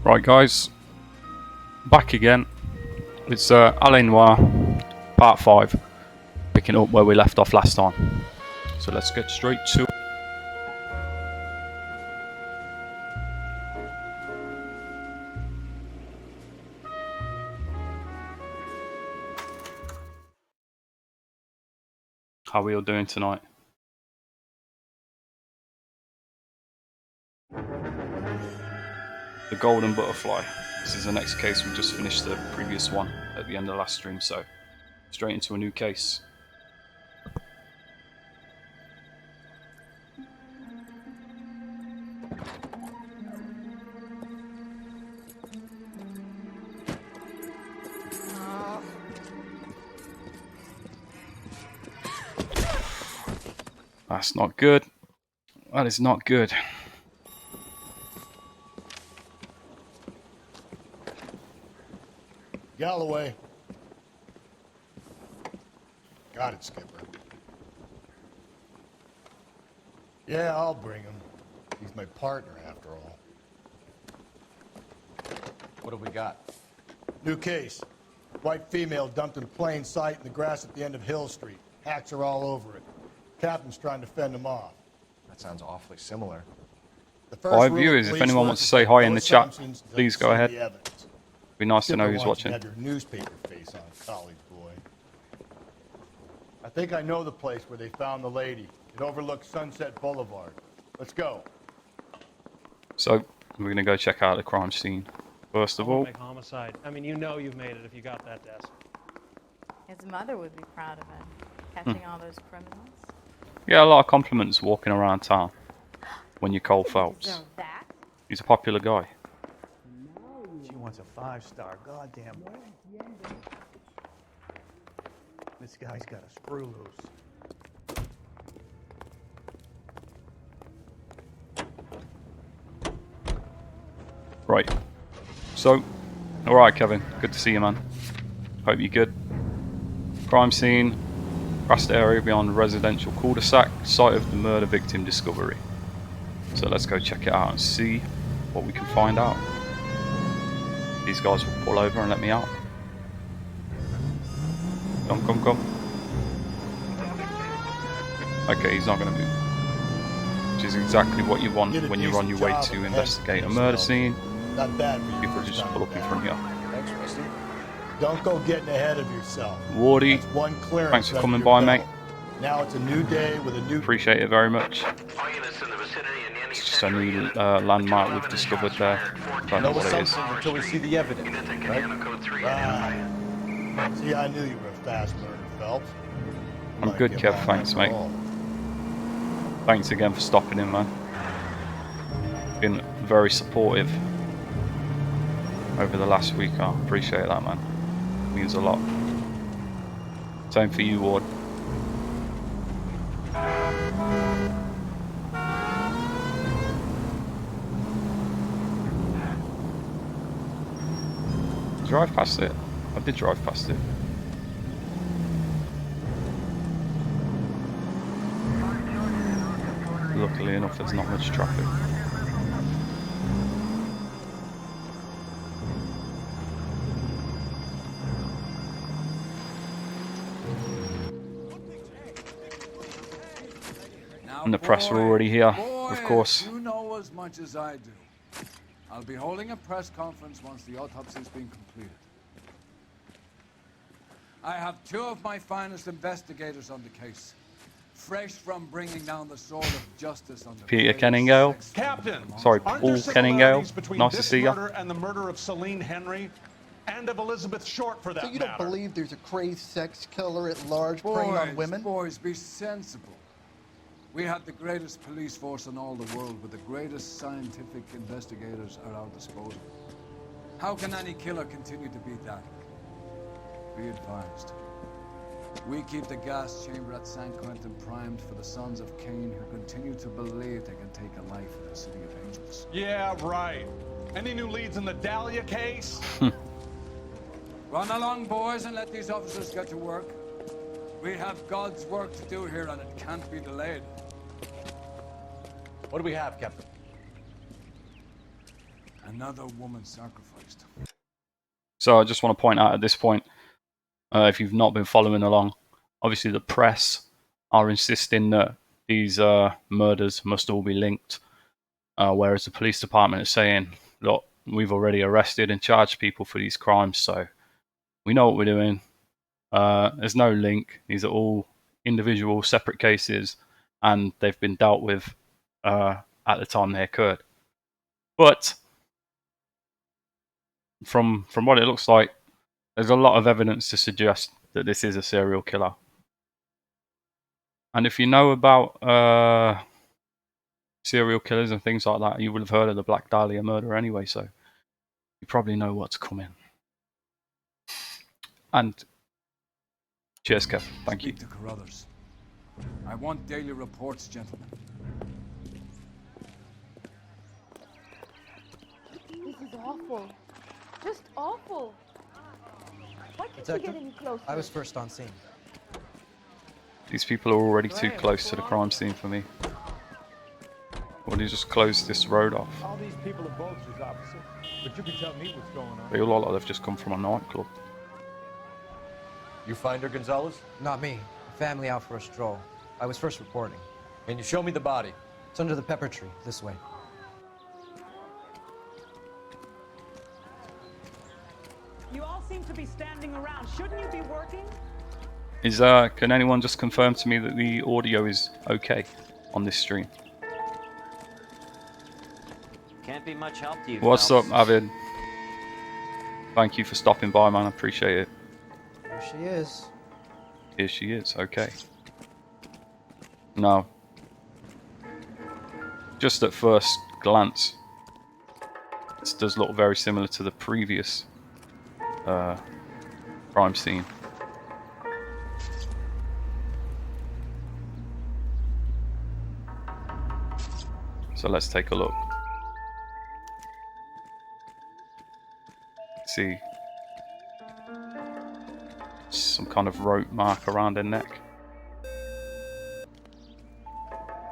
Right guys, back again. It's Noire, part 5, picking up where we left off last time. So let's get straight to it. How are we all doing tonight? The Golden Butterfly. This is the next case. We just finished the previous one at the end of the last stream, so straight into a new case. That's not good. That is not good. Galloway. Got it, Skipper. Yeah, I'll bring him. He's my partner, after all. What have we got? New case. White female dumped in plain sight in the grass at the end of Hill Street. Hacks are all over it. Captain's trying to fend him off. That sounds awfully similar. Hi viewers, if anyone wants to say hi in the chat, please go ahead. Be nice to know who's watching. Have your newspaper face on, college boy. I think I know the place where they found the lady. It overlooks Sunset Boulevard. Let's go. So we're gonna go check out the crime scene first of all. Make Homicide. I mean, you know you've made it if you got that desk. His mother would be proud of him, catching all those criminals. Yeah, a lot of compliments walking around town when you're Cole Phelps. Deserve that. He's a popular guy. She wants a 5-star, goddamn. This guy's got a screw loose. Right. So, alright Kevin, good to see you, man. Hope you're good. Crime scene, grassed area beyond residential cul-de-sac, site of the murder victim discovery. So let's go check it out and see what we can find out. These guys will pull over and let me out. Come, come, come. Okay, he's not going to move. Which is exactly what you want when you're on your way to investigate a murder scene. Not bad for you. People just pull up in front of you. Thanks, Rusty. Don't go getting ahead of yourself. Wardy, That's one clearance thanks for under coming your by, belt. mate. Now it's a new day with a new... Appreciate it very much. It's just a new landmark we've discovered there. Don't know what it is. Until we see the evidence, right? See, I knew you were a fast learner, Phelps. I'm good, Kev, thanks, mate. Thanks again for stopping in, man. Been very supportive over the last week. I appreciate that, man. Means a lot. Same for you, Ward. Drive past it. I did drive past it. Luckily enough, there's not much traffic. And the press are already here, of course. You know as much as I do. I'll be holding a press conference once the autopsy's been completed. I have 2 of my finest investigators on the case, fresh from bringing down the sword of justice on the Peter Kenningale. Captain! Sorry, Aren't Paul there Kenningale. similarities between Nice to this see you. murder and the murder of Celine Henry? And of Elizabeth Short, for that So you matter? don't believe there's a crazed sex killer at large preying on women? Boys, be sensible. We have the greatest police force in all the world with the greatest scientific investigators at our disposal. How can any killer continue to beat that? Be advised. We keep the gas chamber at San Quentin primed for the sons of Cain who continue to believe they can take a life in the City of Angels. Yeah, right. Any new leads in the Dahlia case? Run along, boys, and let these officers get to work. We have God's work to do here, and it can't be delayed. What do we have, Captain? Another woman sacrificed. So I just want to point out at this point, if you've not been following along, obviously the press are insisting that these murders must all be linked, whereas the police department is saying, look, we've already arrested and charged people for these crimes, so we know what we're doing. There's no link. These are all individual, separate cases, and they've been dealt with at the time they occurred. But from what it looks like, there's a lot of evidence to suggest that this is a serial killer. And if you know about serial killers and things like that, you would have heard of the Black Dahlia murder anyway, so you probably know what's coming. And cheers, Kev. Thank you. Speak to Carruthers. I want daily reports, gentlemen. This is awful. Just awful. Why can't you Detective, get any closer? I was first on scene. These people are already too close to the crime scene for me. Well, you just close this road off. All these people are vultures, officer. But you can tell me what's going on. They all look like they've just come from a nightclub. You find her, Gonzalez? Not me. A family out for a stroll. I was first reporting. Can you show me the body? It's under the pepper tree, this way. You all seem to be standing around. Shouldn't you be working? Can anyone just confirm to me that the audio is okay on this stream? Can't be much help to you. What's Phelps. up, Avid? Thank you for stopping by, man. I appreciate it. There she is. Here she is. Okay. Now, just at first glance, this does look very similar to the previous crime scene. So let's take a look. See some kind of rope mark around her neck.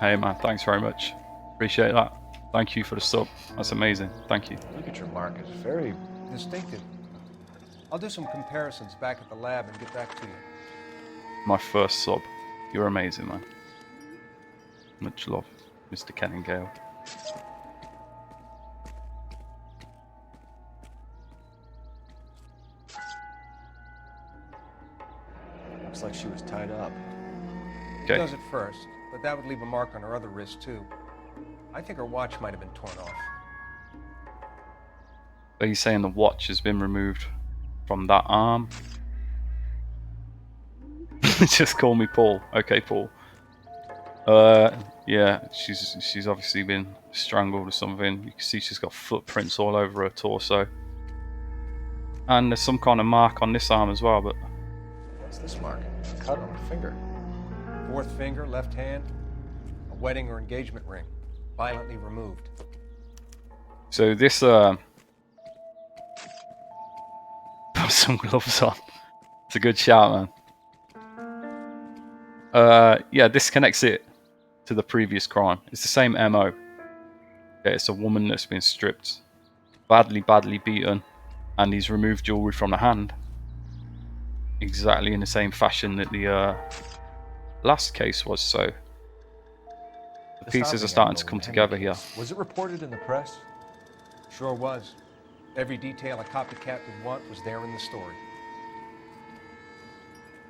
Hey man, thanks very much. Appreciate that. Thank you for the sub. That's amazing. Thank you. Look at your mark. It's very distinctive. I'll do some comparisons back at the lab and get back to you. My first sub. You're amazing, man. Much love, Mr. Kenningale. Looks like she was tied up. It does at first, but that would leave a mark on her other wrist too. I think her watch might have been torn off. Are you saying the watch has been removed from that arm? Just call me Paul. Okay, Paul. Yeah, she's obviously been strangled or something. You can see she's got footprints all over her torso. And there's some kind of mark on this arm as well, but... What's this mark? A cut on her finger. Fourth finger, left hand, a wedding or engagement ring, violently removed. So this, put some gloves on. It's a good shout, man. Yeah, this connects it to the previous crime. It's the same MO. Okay, it's a woman that's been stripped, badly beaten, and he's removed jewelry from the hand. Exactly in the same fashion that the last case was, so the pieces are starting to come together here. Was it reported in the press? Sure was. Every detail a copycat would want was there in the story.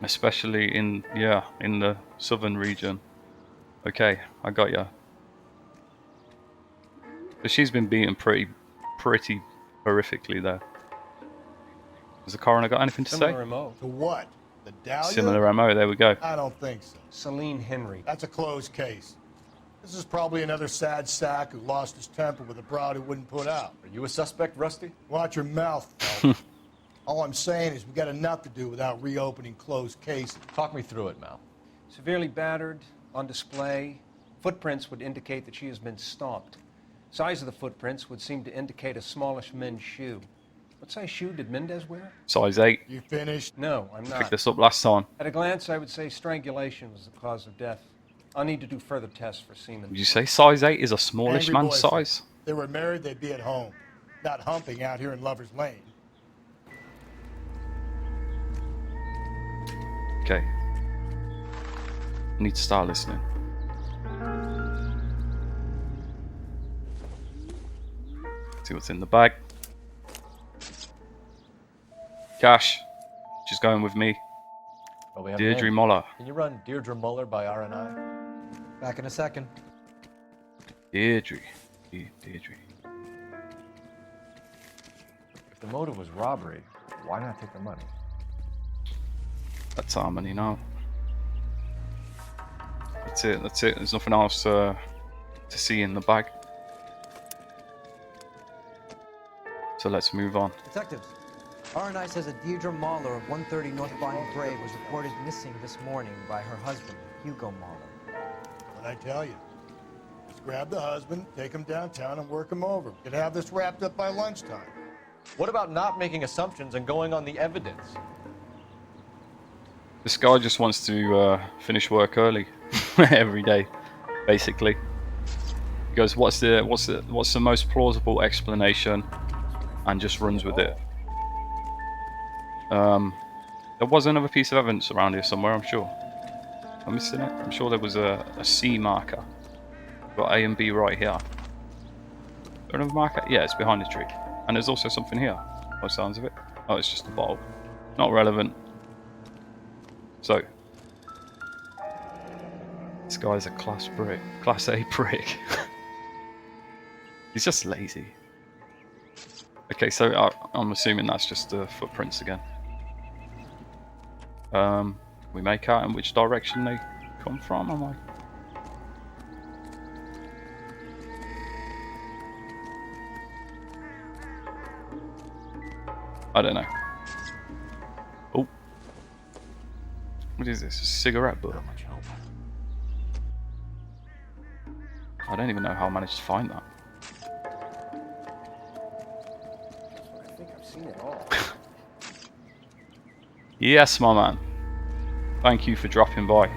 Especially in the southern region. Okay, I got ya. But she's been beaten pretty horrifically there. Has the coroner got anything to Similar say? MO. To what? The Dahlia? Similar MO, there we go. I don't think so. Celine Henry. That's a closed case. This is probably another sad sack who lost his temper with a broad who wouldn't put out. Are you a suspect, Rusty? Watch your mouth, Phelps. All I'm saying is we got enough to do without reopening closed cases. Talk me through it, Mal. Severely battered, on display. Footprints would indicate that she has been stomped. Size of the footprints would seem to indicate a smallish men's shoe. What size shoe did Mendez wear? Size 8. You finished? No, I'm not. Picked this up last time. At a glance, I would say strangulation was the cause of death. I'll need to do further tests for semen. Would you say size 8 is a smallish Angry man's boys. size? If they were married, they'd be at home. Not humping out here in Lover's Lane. Okay. Need to start listening. See what's in the bag. Cash. She's going with me. Well, we have Deirdre a name. Muller. Can you run Deirdre Muller by R&I? Back in a second. Deirdre. Deirdre. If the motive was robbery, why not take the money? That's our money now. That's it. That's it. There's nothing else to see in the bag. So let's move on. Detectives, R&I says that Deirdre Mahler of 130 North Bonnie Brae was reported missing this morning by her husband, Hugo Mahler. What'd I tell you? Just grab the husband, take him downtown, and work him over. Could have this wrapped up by lunchtime. What about not making assumptions and going on the evidence? This guy just wants to finish work early every day, basically. He goes, "What's the most plausible explanation?" and just runs with it. There was another piece of evidence around here somewhere, I'm sure. I'm missing it. I'm sure there was a C marker. Got A and B right here. Is there another marker? Yeah, it's behind the tree. And there's also something here, by the sounds of it. Oh, it's just a bottle. Not relevant. So, this guy's a Class A prick. He's just lazy. Okay, so I'm assuming that's just footprints again. We make out in which direction they come from, am I? I don't know. Oh. What is this? A cigarette butt? I don't even know how I managed to find that. I think I've seen it all. Yes, my man. Thank you for dropping by.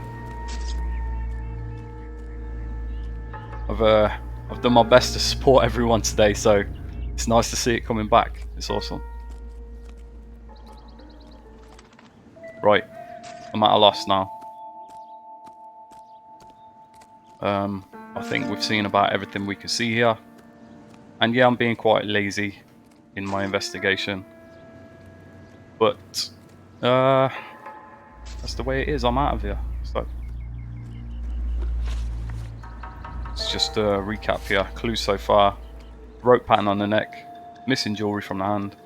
I've done my best to support everyone today, so it's nice to see it coming back. It's awesome. Right, I'm at a loss now. I think we've seen about everything we can see here. And yeah, I'm being quite lazy in my investigation. But, that's the way it is. I'm out of here. So, let's just recap here. Clues so far. Rope pattern on the neck. Missing jewellery from the hand.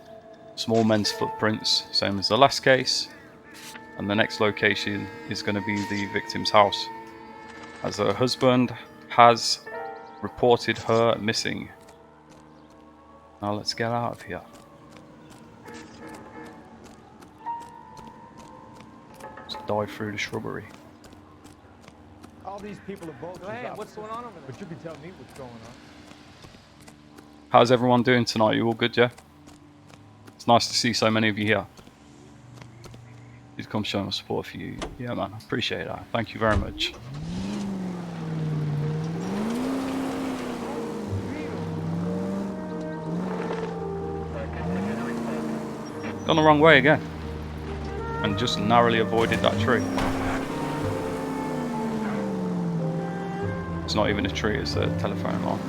Small men's footprints, same as the last case. And the next location is going to be the victim's house, as her husband has reported her missing. Now let's get out of here. Let's dive through the shrubbery. All these people are both. Hey, what's going on over there? But you can tell me what's going on. How's everyone doing tonight? You all good, yeah? It's nice to see so many of you here. Please come show my support for you. Yeah, man, I appreciate that. Thank you very much. Gone the wrong way again. And just narrowly avoided that tree. It's not even a tree, it's a telephone line.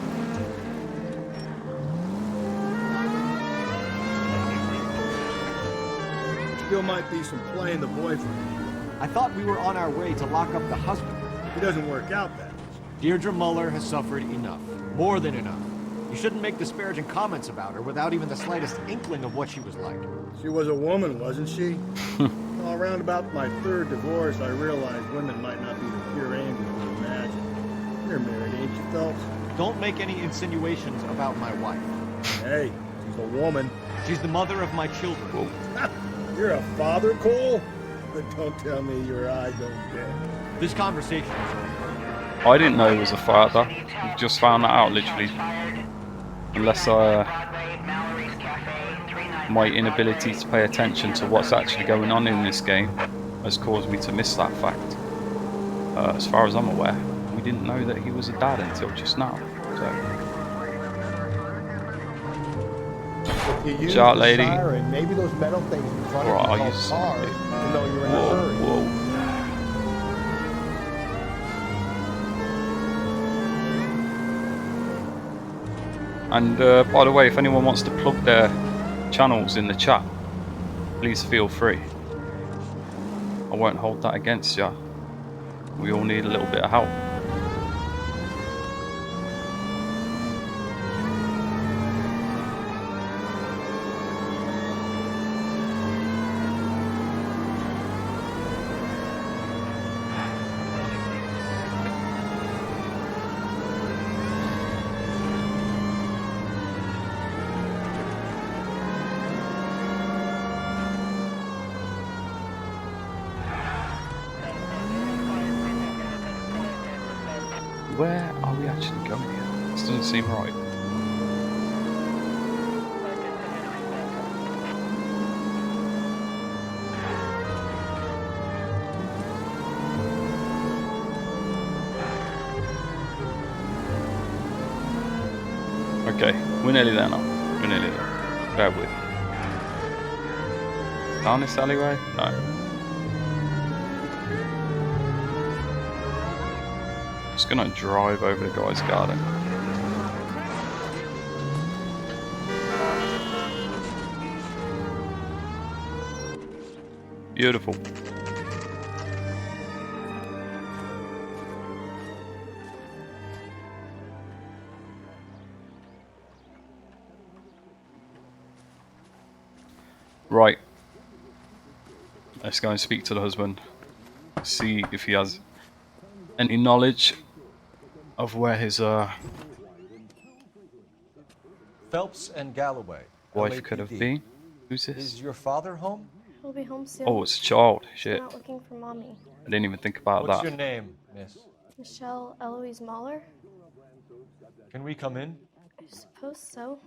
Still might be some play in the boyfriend. I thought we were on our way to lock up the husband. It doesn't work out that way. Deirdre Muller has suffered enough. More than enough. You shouldn't make disparaging comments about her without even the slightest inkling of what she was like. She was a woman, wasn't she? Well, around about my third divorce, I realized women might not be the pure angels you imagine. You're married, ain't you, Phelps? Don't make any insinuations about my wife. Hey, she's a woman. She's the mother of my children. You're a father, Cole? But don't tell me your eyes don't bend. This conversation is over. I didn't know he was a father. I just found that out literally. Unless my inability to pay attention to what's actually going on in this game has caused me to miss that fact. As far as I'm aware, we didn't know that he was a dad until just now. So If you use out, the lady. siren, maybe those metal things in front Alright, of I'll you use called the cars siren. to know you're in a hurry. Whoa. And by the way, if anyone wants to plug their channels in the chat, please feel free. I won't hold that against ya. We all need a little bit of help. Where are we actually going here? This doesn't seem right. Okay, we're nearly there now. We're nearly there. Bear with. Down this alleyway? No. Just gonna drive over the guy's garden. Beautiful. Right. Let's go and speak to the husband. See if he has any knowledge of where his Phelps and Galloway. wife could have LAPD. been. Who's this? Is your father home? He'll be home soon. Oh, it's a child. Shit. I'm out looking for mommy. I didn't even think about What's that. your name, miss? Michelle Eloise Mahler? Can we come in? I suppose so.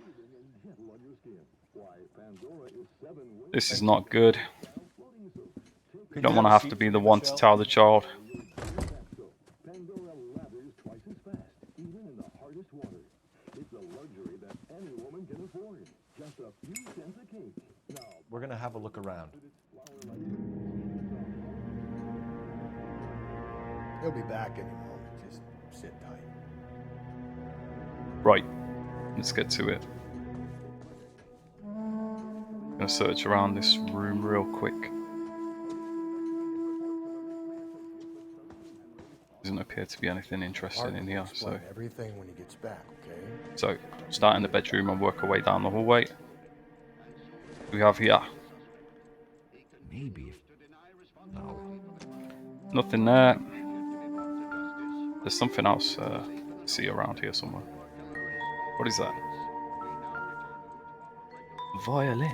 This is not good. You Could don't you want to have a have seat to for be me, the one to Michelle? tell the child. We're gonna have a look around. He'll be back any moment. Just sit tight. Right. Let's get to it. I'm gonna search around this room real quick. Doesn't appear to be anything interesting in here, so. Everything when he gets back, okay? So, start in the bedroom and work our way down the hallway. We have here. Maybe. No. Nothing there. There's something else to see around here somewhere. What is that? Violin.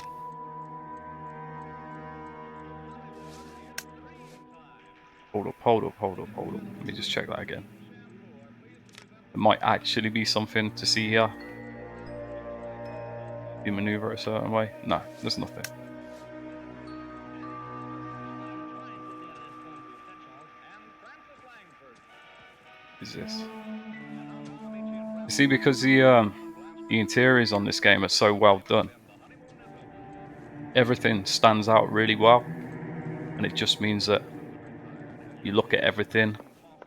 Hold up. Let me just check that again. There might actually be something to see here. You maneuver a certain way. No, there's nothing. Is this? You see, because the interiors on this game are so well done, everything stands out really well, and it just means that you look at everything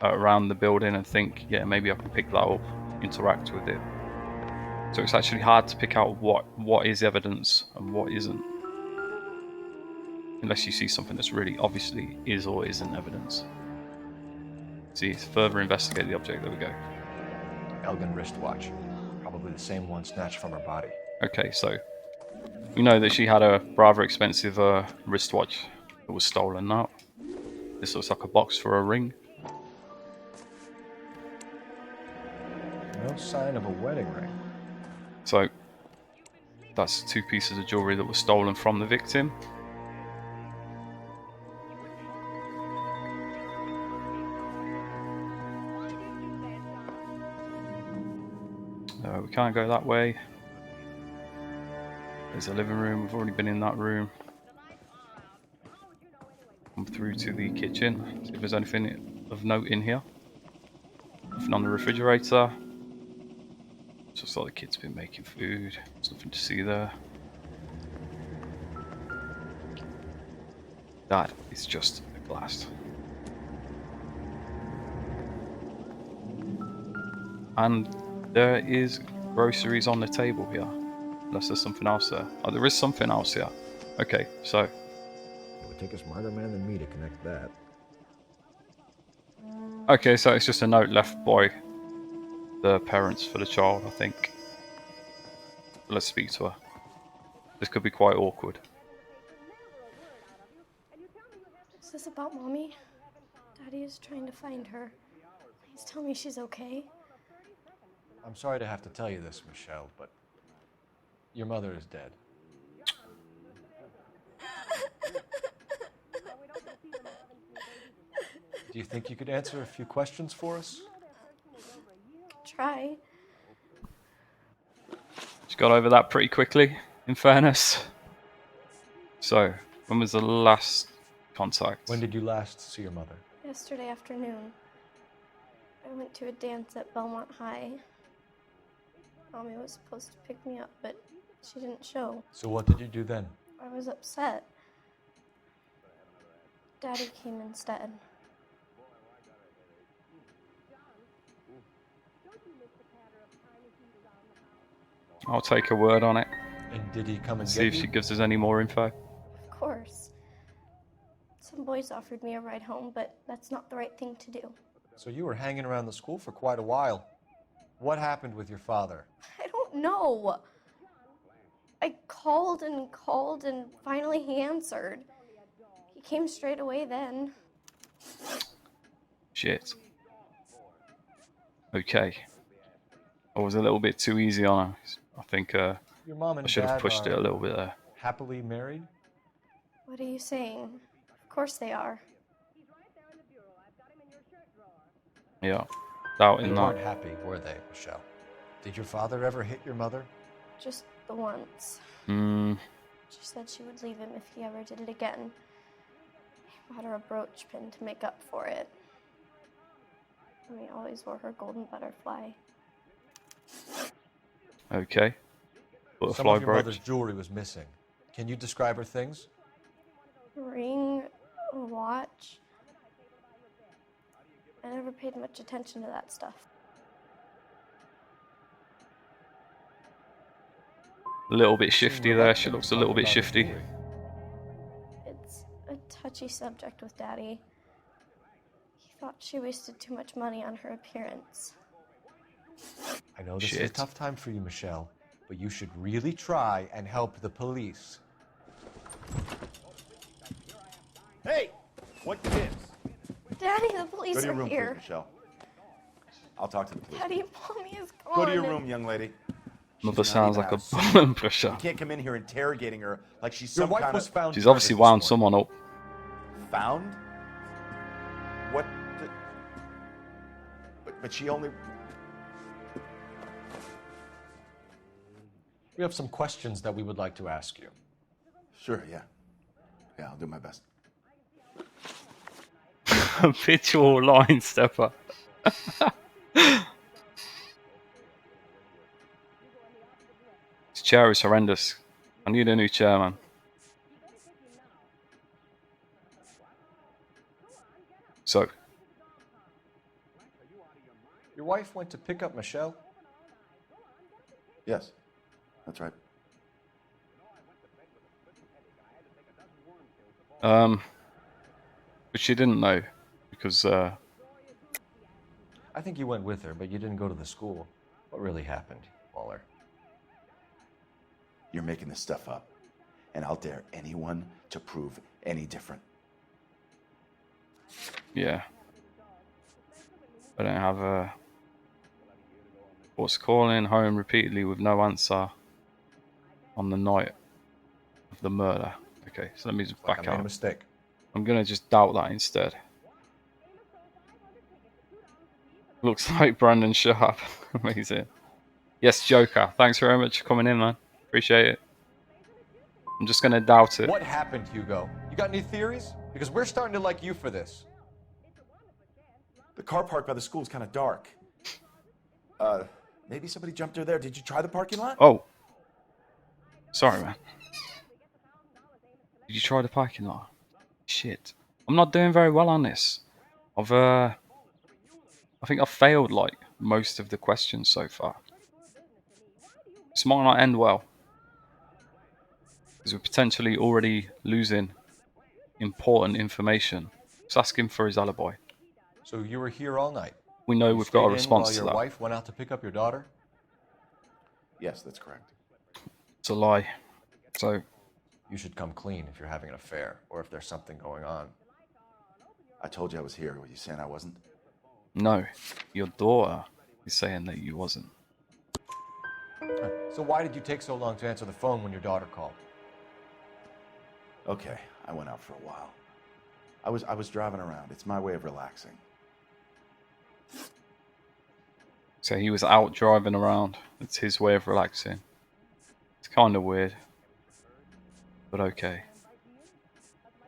around the building and think, yeah, maybe I can pick that up, interact with it. So it's actually hard to pick out what is evidence and what isn't, unless you see something that's really obviously is or isn't evidence. See, further investigate the object. There we go. Elgin wristwatch. Probably the same one snatched from her body. Okay, so we know that she had a rather expensive wristwatch that was stolen now. This looks like a box for a ring. No sign of a wedding ring. So that's 2 pieces of jewelry that were stolen from the victim. We can't go that way. There's a living room. We've already been in that room. Come through to the kitchen. See if there's anything of note in here. Nothing on the refrigerator. Just like the kid's been making food. There's nothing to see there. That is just a blast. And there is groceries on the table here. Unless there's something else there. Oh, there is something else here. Okay, so. It would take a smarter man than me to connect that. Okay, so it's just a note left by the parents for the child, I think. Let's speak to her. This could be quite awkward. Is this about Mommy? Daddy is trying to find her. Please tell me she's okay. I'm sorry to have to tell you this, Michelle, but your mother is dead. Do you think you could answer a few questions for us? Try. She got over that pretty quickly, in fairness. So, when was the last contact? When did you last see your mother? Yesterday afternoon. I went to a dance at Belmont High. Mommy was supposed to pick me up, but she didn't show. So what did you do then? I was upset. Daddy came instead. I'll take a word on it. And did he come and see if she gives us any more info. Of course. Some boys offered me a ride home, but that's not the right thing to do. So you were hanging around the school for quite a while. What happened with your father? I don't know. I called and finally he answered. He came straight away then. Shit. Okay. I was a little bit too easy on her. I think Your mom and I should have Dad pushed it a are little bit there. Happily married? What are you saying? Of course they are. Yeah. Doubting They that. weren't happy, were they, Michelle? Did your father ever hit your mother? Just the once. Hmm. She said she would leave him if he ever did it again. He bought her a brooch pin to make up for it. And we always wore her golden butterfly. Okay. Some Butterfly of your mother's brooch. jewelry was missing. Can you describe her things? A ring, a watch. I never paid much attention to that stuff. A little bit shifty there. She looks a little bit shifty. It's a touchy subject with Daddy. He thought she wasted too much money on her appearance. I know this is a tough time for you, Michelle, but you should really try and help the police. Hey! What gives? Daddy, the police Go to your are room, here. please, Michelle. I'll talk to the police. Daddy, Mommy is gone. Go to your room, young lady. Mother She's not sounds even like a out of button pusher. You can't come in here interrogating her like she's Your some wife kind was of... found She's obviously wound someone up. Found? What? But she only... We have some questions that we would like to ask you. Sure, yeah. Yeah, I'll do my best. Habitual line stepper. This chair is horrendous. I need a new chair, man. So, Your wife went to pick up Michelle? Yes, that's right. but she didn't know because I think you went with her, but you didn't go to the school. What really happened, Waller? You're making this stuff up, and I'll dare anyone to prove any different. yeah, I don't have a what's calling home repeatedly with no answer on the night of the murder. Okay, so let me just back I made a out. mistake. I'm gonna just doubt that instead. Looks like Brandon Sharp. Amazing. Yes, Joker. Thanks very much for coming in, man. Appreciate it. I'm just gonna doubt it. What happened, Hugo? You got any theories? Because we're starting to like you for this. The car parked by the school is kind of dark. Maybe somebody jumped her there. Did you try the parking lot? Oh. Sorry, man. Did you try the parking lot? Shit. I'm not doing very well on this. I think I've failed like most of the questions so far. This might not end well. Because we're potentially already losing important information. Just ask him for his alibi. So you were here all night? We know we've got a response while to your that. wife went out to pick up your daughter? Yes, that's correct. It's a lie. So... You should come clean if you're having an affair, or if there's something going on. I told you I was here. Were you saying I wasn't? No. Your daughter is saying that you wasn't. So why did you take so long to answer the phone when your daughter called? Okay, I went out for a while. I was driving around. It's my way of relaxing. So he was out driving around. It's his way of relaxing. It's kind of weird. But okay.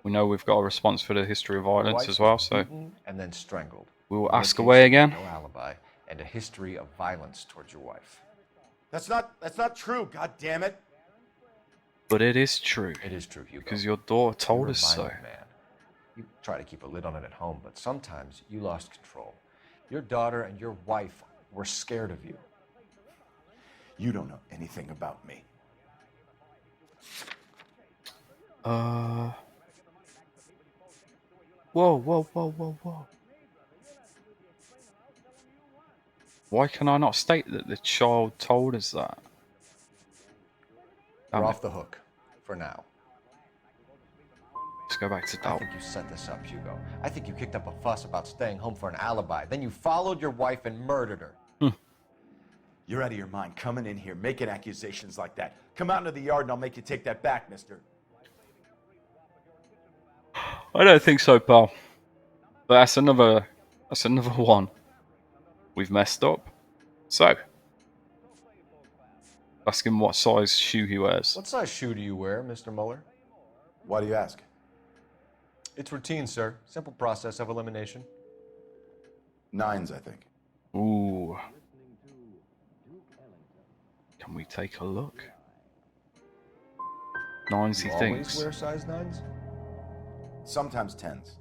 We know we've got a response for the history of violence as well, so... And then strangled. We will ask away again. No alibi, and a history of violence towards your wife. That's not true, god damn it. But it is true. It is true, Hugo. Because your daughter told You're a us so. violent man. You try to keep a lid on it at home, but sometimes you lost control. Your daughter and your wife were scared of you. You don't know anything about me. Whoa. Why can I not state that the child told us that? You're off the hook. For now. Let's go back to I doubt. think you set this up, Hugo. I think you kicked up a fuss about staying home for an alibi. Then you followed your wife and murdered her. You're out of your mind coming in here making accusations like that. Come out into the yard and I'll make you take that back, mister. I don't think so, pal. But that's another one. We've messed up. So, ask him what size shoe he wears. What size shoe do you wear, Mr. Mueller? Why do you ask? It's routine, sir. Simple process of elimination. 9s, I think. Ooh. Can we take a look? 9s, he You thinks. always wear size 9s? Sometimes 10s.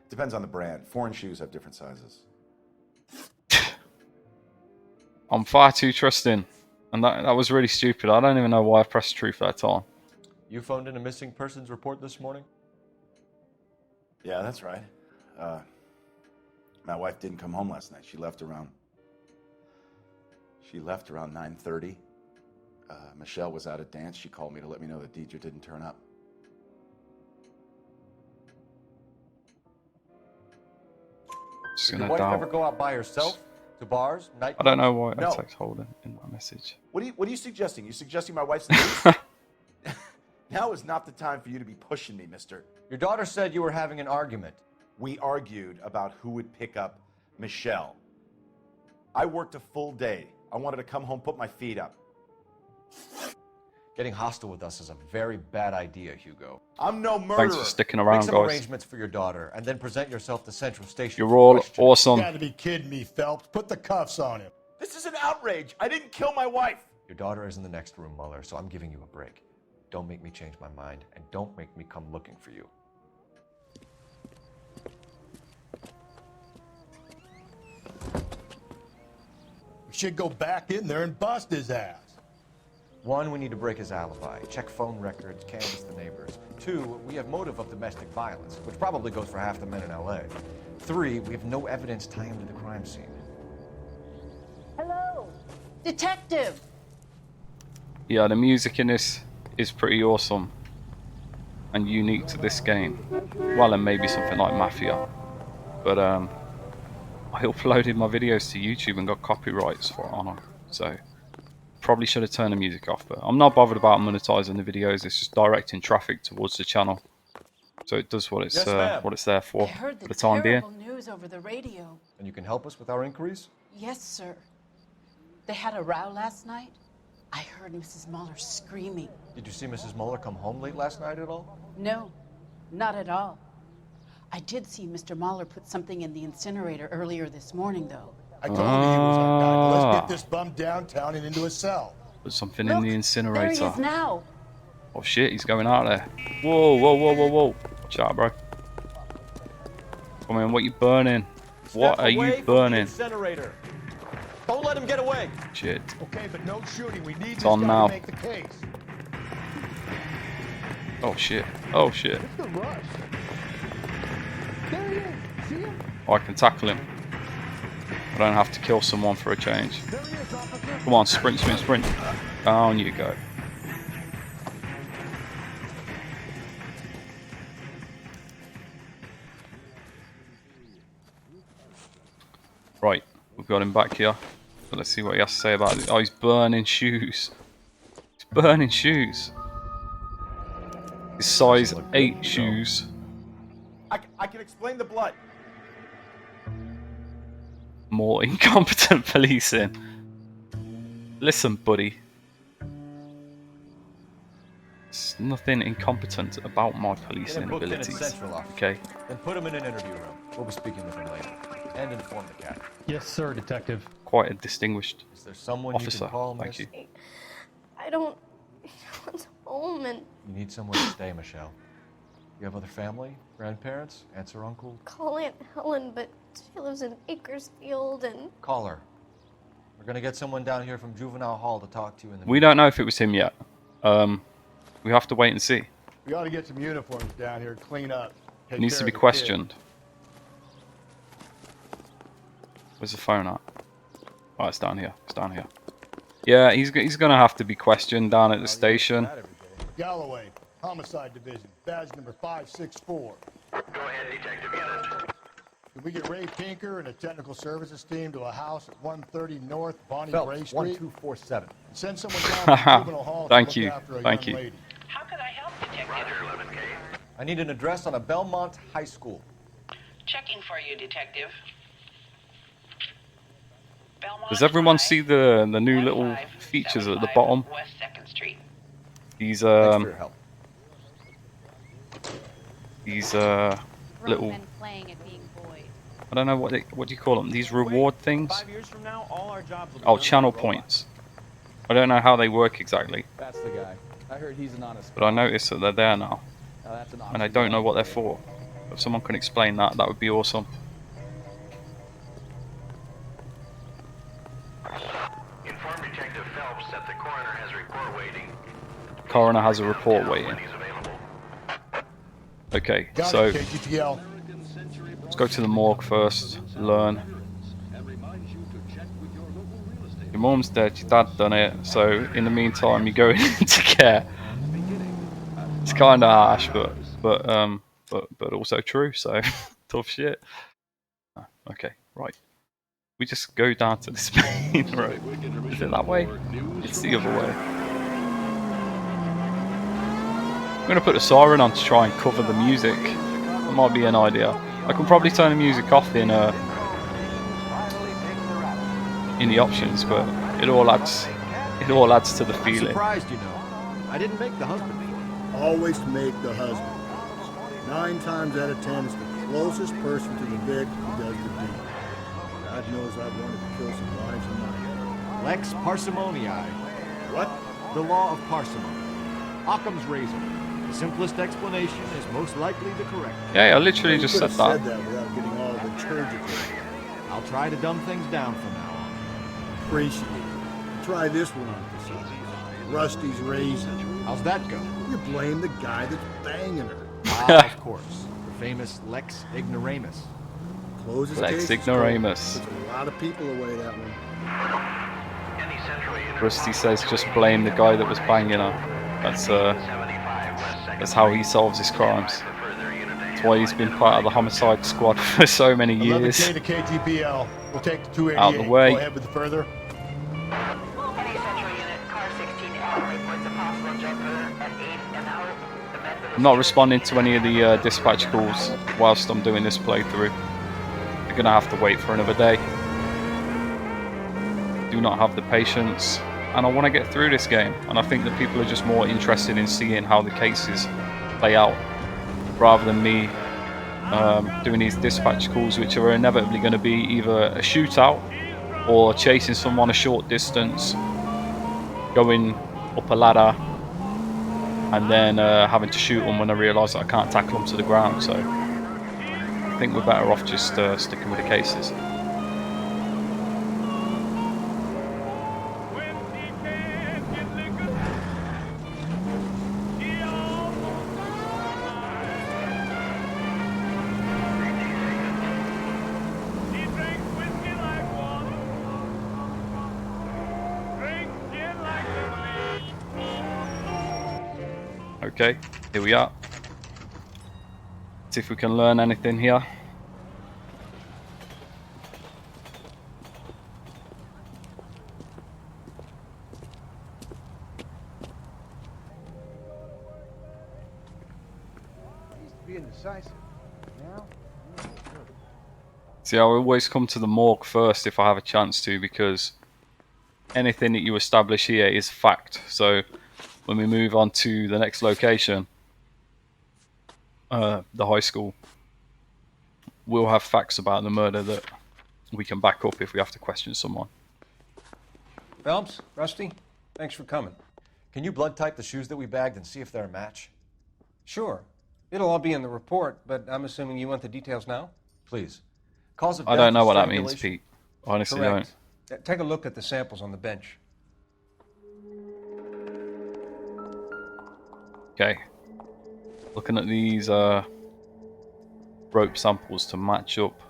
Depends on the brand. Foreign shoes have different sizes. I'm far too trusting. And that was really stupid. I don't even know why I pressed truth that time. You phoned in a missing persons report this morning? Yeah, that's right. My wife didn't come home last night. She left around 9:30. Michelle was out at dance. She called me to let me know that Deidre didn't turn up. Did your wife ever go out by herself? To bars? Nightclubs? I don't know why No. I text Holden in my message. What are you suggesting? You suggesting my wife's loose? Now is not the time for you to be pushing me, mister. Your daughter said you were having an argument. We argued about who would pick up Michelle. I worked a full day. I wanted to come home, put my feet up. Getting hostile with us is a very bad idea, Hugo. I'm no murderer. Thanks for sticking around, Make some guys. arrangements for your daughter, and then present yourself to Central Station. You're for all questioning. awesome. You gotta be kidding me, Phelps. Put the cuffs on him. This is an outrage. I didn't kill my wife. Your daughter is in the next room, Mueller, so I'm giving you a break. Don't make me change my mind, and don't make me come looking for you. We should go back in there and bust his ass. 1, we need to break his alibi. Check phone records, canvass the neighbors. 2, we have motive of domestic violence, which probably goes for half the men in LA. 3, we have no evidence tying him to the crime scene. Hello, detective. Yeah, the music in this is pretty awesome and unique to this game. Well, and maybe something like Mafia. But I uploaded my videos to YouTube and got copyrights for it on them. So probably should have turned the music off, but I'm not bothered about monetizing the videos. It's just directing traffic towards the channel. So it does what it's there for I heard the time being. terrible news over the radio. And you can help us with our inquiries? Yes, sir. They had a row last night. I heard Mrs. Mueller screaming. Did you see Mrs. Mueller come home late last night at all? No, not at all. I did see Mr. Mueller put something in the incinerator earlier this morning, though. I told you he was our guy. Now let's get this bum downtown and into a cell. Put something in the incinerator. There he is now. Oh shit, he's going out there. Whoa, whoa, whoa, whoa, whoa. Watch out, bro. Come on, what you burning? What are you burning? Incinerator. Don't let him get away. Shit. Okay, but no shooting. We need It's this on guy now. to make the case. Oh shit. Oh shit. What's the rush? There he is. See him? Oh, I can tackle him. I don't have to kill someone for a change. There he is, officer. Come on, sprint, sprint, sprint. Down you go. Right, we've got him back here. So let's see what he has to say about it. Oh, he's burning shoes. He's burning shoes. His size 8 shoes. I can explain the blood. More incompetent policing. Listen, buddy. There's nothing incompetent about my policing abilities. Okay? Then put him in an interview room. We'll be speaking with him later. And inform the cat. Yes, sir, Detective. Quite a distinguished Is there someone officer. you can call, Thank miss? you. I don't want home, and You need somewhere to stay, Michelle. You have other family, grandparents, aunts or uncle? call Aunt Helen, but she lives in Bakersfield, and Call her. We're gonna get someone down here from juvenile hall to talk to you in the We don't know if it was him yet. We have to wait and see. We ought to get some uniforms down here, clean up. It needs to be questioned. Where's the phone at? Oh, it's down here. It's down here. Yeah, he's gonna have to be questioned down at the station. Galloway, Homicide Division, badge number 564. Go ahead, Detective Unit. Can we get Ray Pinker and a technical services team to a house at 130 North Bonnie Phelps, Gray Street? 1247. And send someone down to juvenile hall to Thank look you. after a Thank young you. lady. How could I help, Detective? Roger, 11K. I need an address on a Belmont High School. Checking for you, Detective. Belmont Does everyone High, see the new little features at the 1575 bottom? West 2nd Street. These Thanks for your help. these Grown little, men playing at being boys. I don't know what do you call them? These reward things? 5 years from now, all our jobs will be Oh, done by channel robots. points. I don't know how they work exactly, That's the guy. I heard he's an honest. but I noticed that they're there now, Now that's an and I don't know what they're for. If someone can explain that, that would be awesome. Inform Detective Phelps that the coroner has a report waiting. Coroner has a report waiting. When he's available. Okay, Got so it, KGTL. let's go to the morgue first, learn. Your mom's dead, your dad done it, so in the meantime you're going into care. It's kinda harsh, but also true, so tough shit. Okay, right. We just go down to this main road. Is it that way? It's the other way. I'm gonna put the siren on to try and cover the music. That might be an idea. I can probably turn the music off in the options, but it all adds to the I'm feeling. surprised, you know. I didn't make the husband. Always make the husband. 9 times out of 10, it's the closest person to the vic who does the deed. God knows I've wanted to kill some lives in my head. Lex parsimonii. What? The law of parsimony. Occam's razor. The simplest explanation is most likely the correct. Yeah, I literally You just could said have that. said that without getting all liturgical. I'll try to dumb things down from now on. Appreciate it. Try this one on for something. Rusty's raisin. How's that go? You blame the guy that's banging her. Ah, of course. The famous Lex ignoramus. Close his Lex case, ignoramus. Puts a lot of people away, that one. Any central unit. Rusty says just blame the guy that was banging her. That's 75 West 2nd that's how he solves his crimes. That's why he's been part of the homicide squad for so many years. 11K to KTPL. We'll take the 288. Out the way. Go ahead with the further. Any central unit, car 16L reports a possible jumper at 8 and out. The method I'm not responding to any of the dispatch calls whilst I'm doing this playthrough. You're gonna have to wait for another day. Do not have the patience, and I want to get through this game. And I think that people are just more interested in seeing how the cases play out, rather than me doing these dispatch calls, which are inevitably going to be either a shootout or chasing someone a short distance, going up a ladder, and then having to shoot them when I realise that I can't tackle them to the ground. So I think we're better off just sticking with the cases. Okay, here we are. See if we can learn anything here. Used to be indecisive. Now, See, I always come to the morgue first if I have a chance to, because anything that you establish here is fact. So when we move on to the next location, the high school, we'll have facts about the murder that we can back up if we have to question someone. Phelps, Rusty, thanks for coming. Can you blood type the shoes that we bagged and see if they're a match? Sure. It'll all be in the report, but I'm assuming you want the details now? Please. Cause of I death don't know is what that means, strangulation? Pete. Honestly, Correct. Take a look at the samples on the bench. Okay. Looking at these rope samples to match up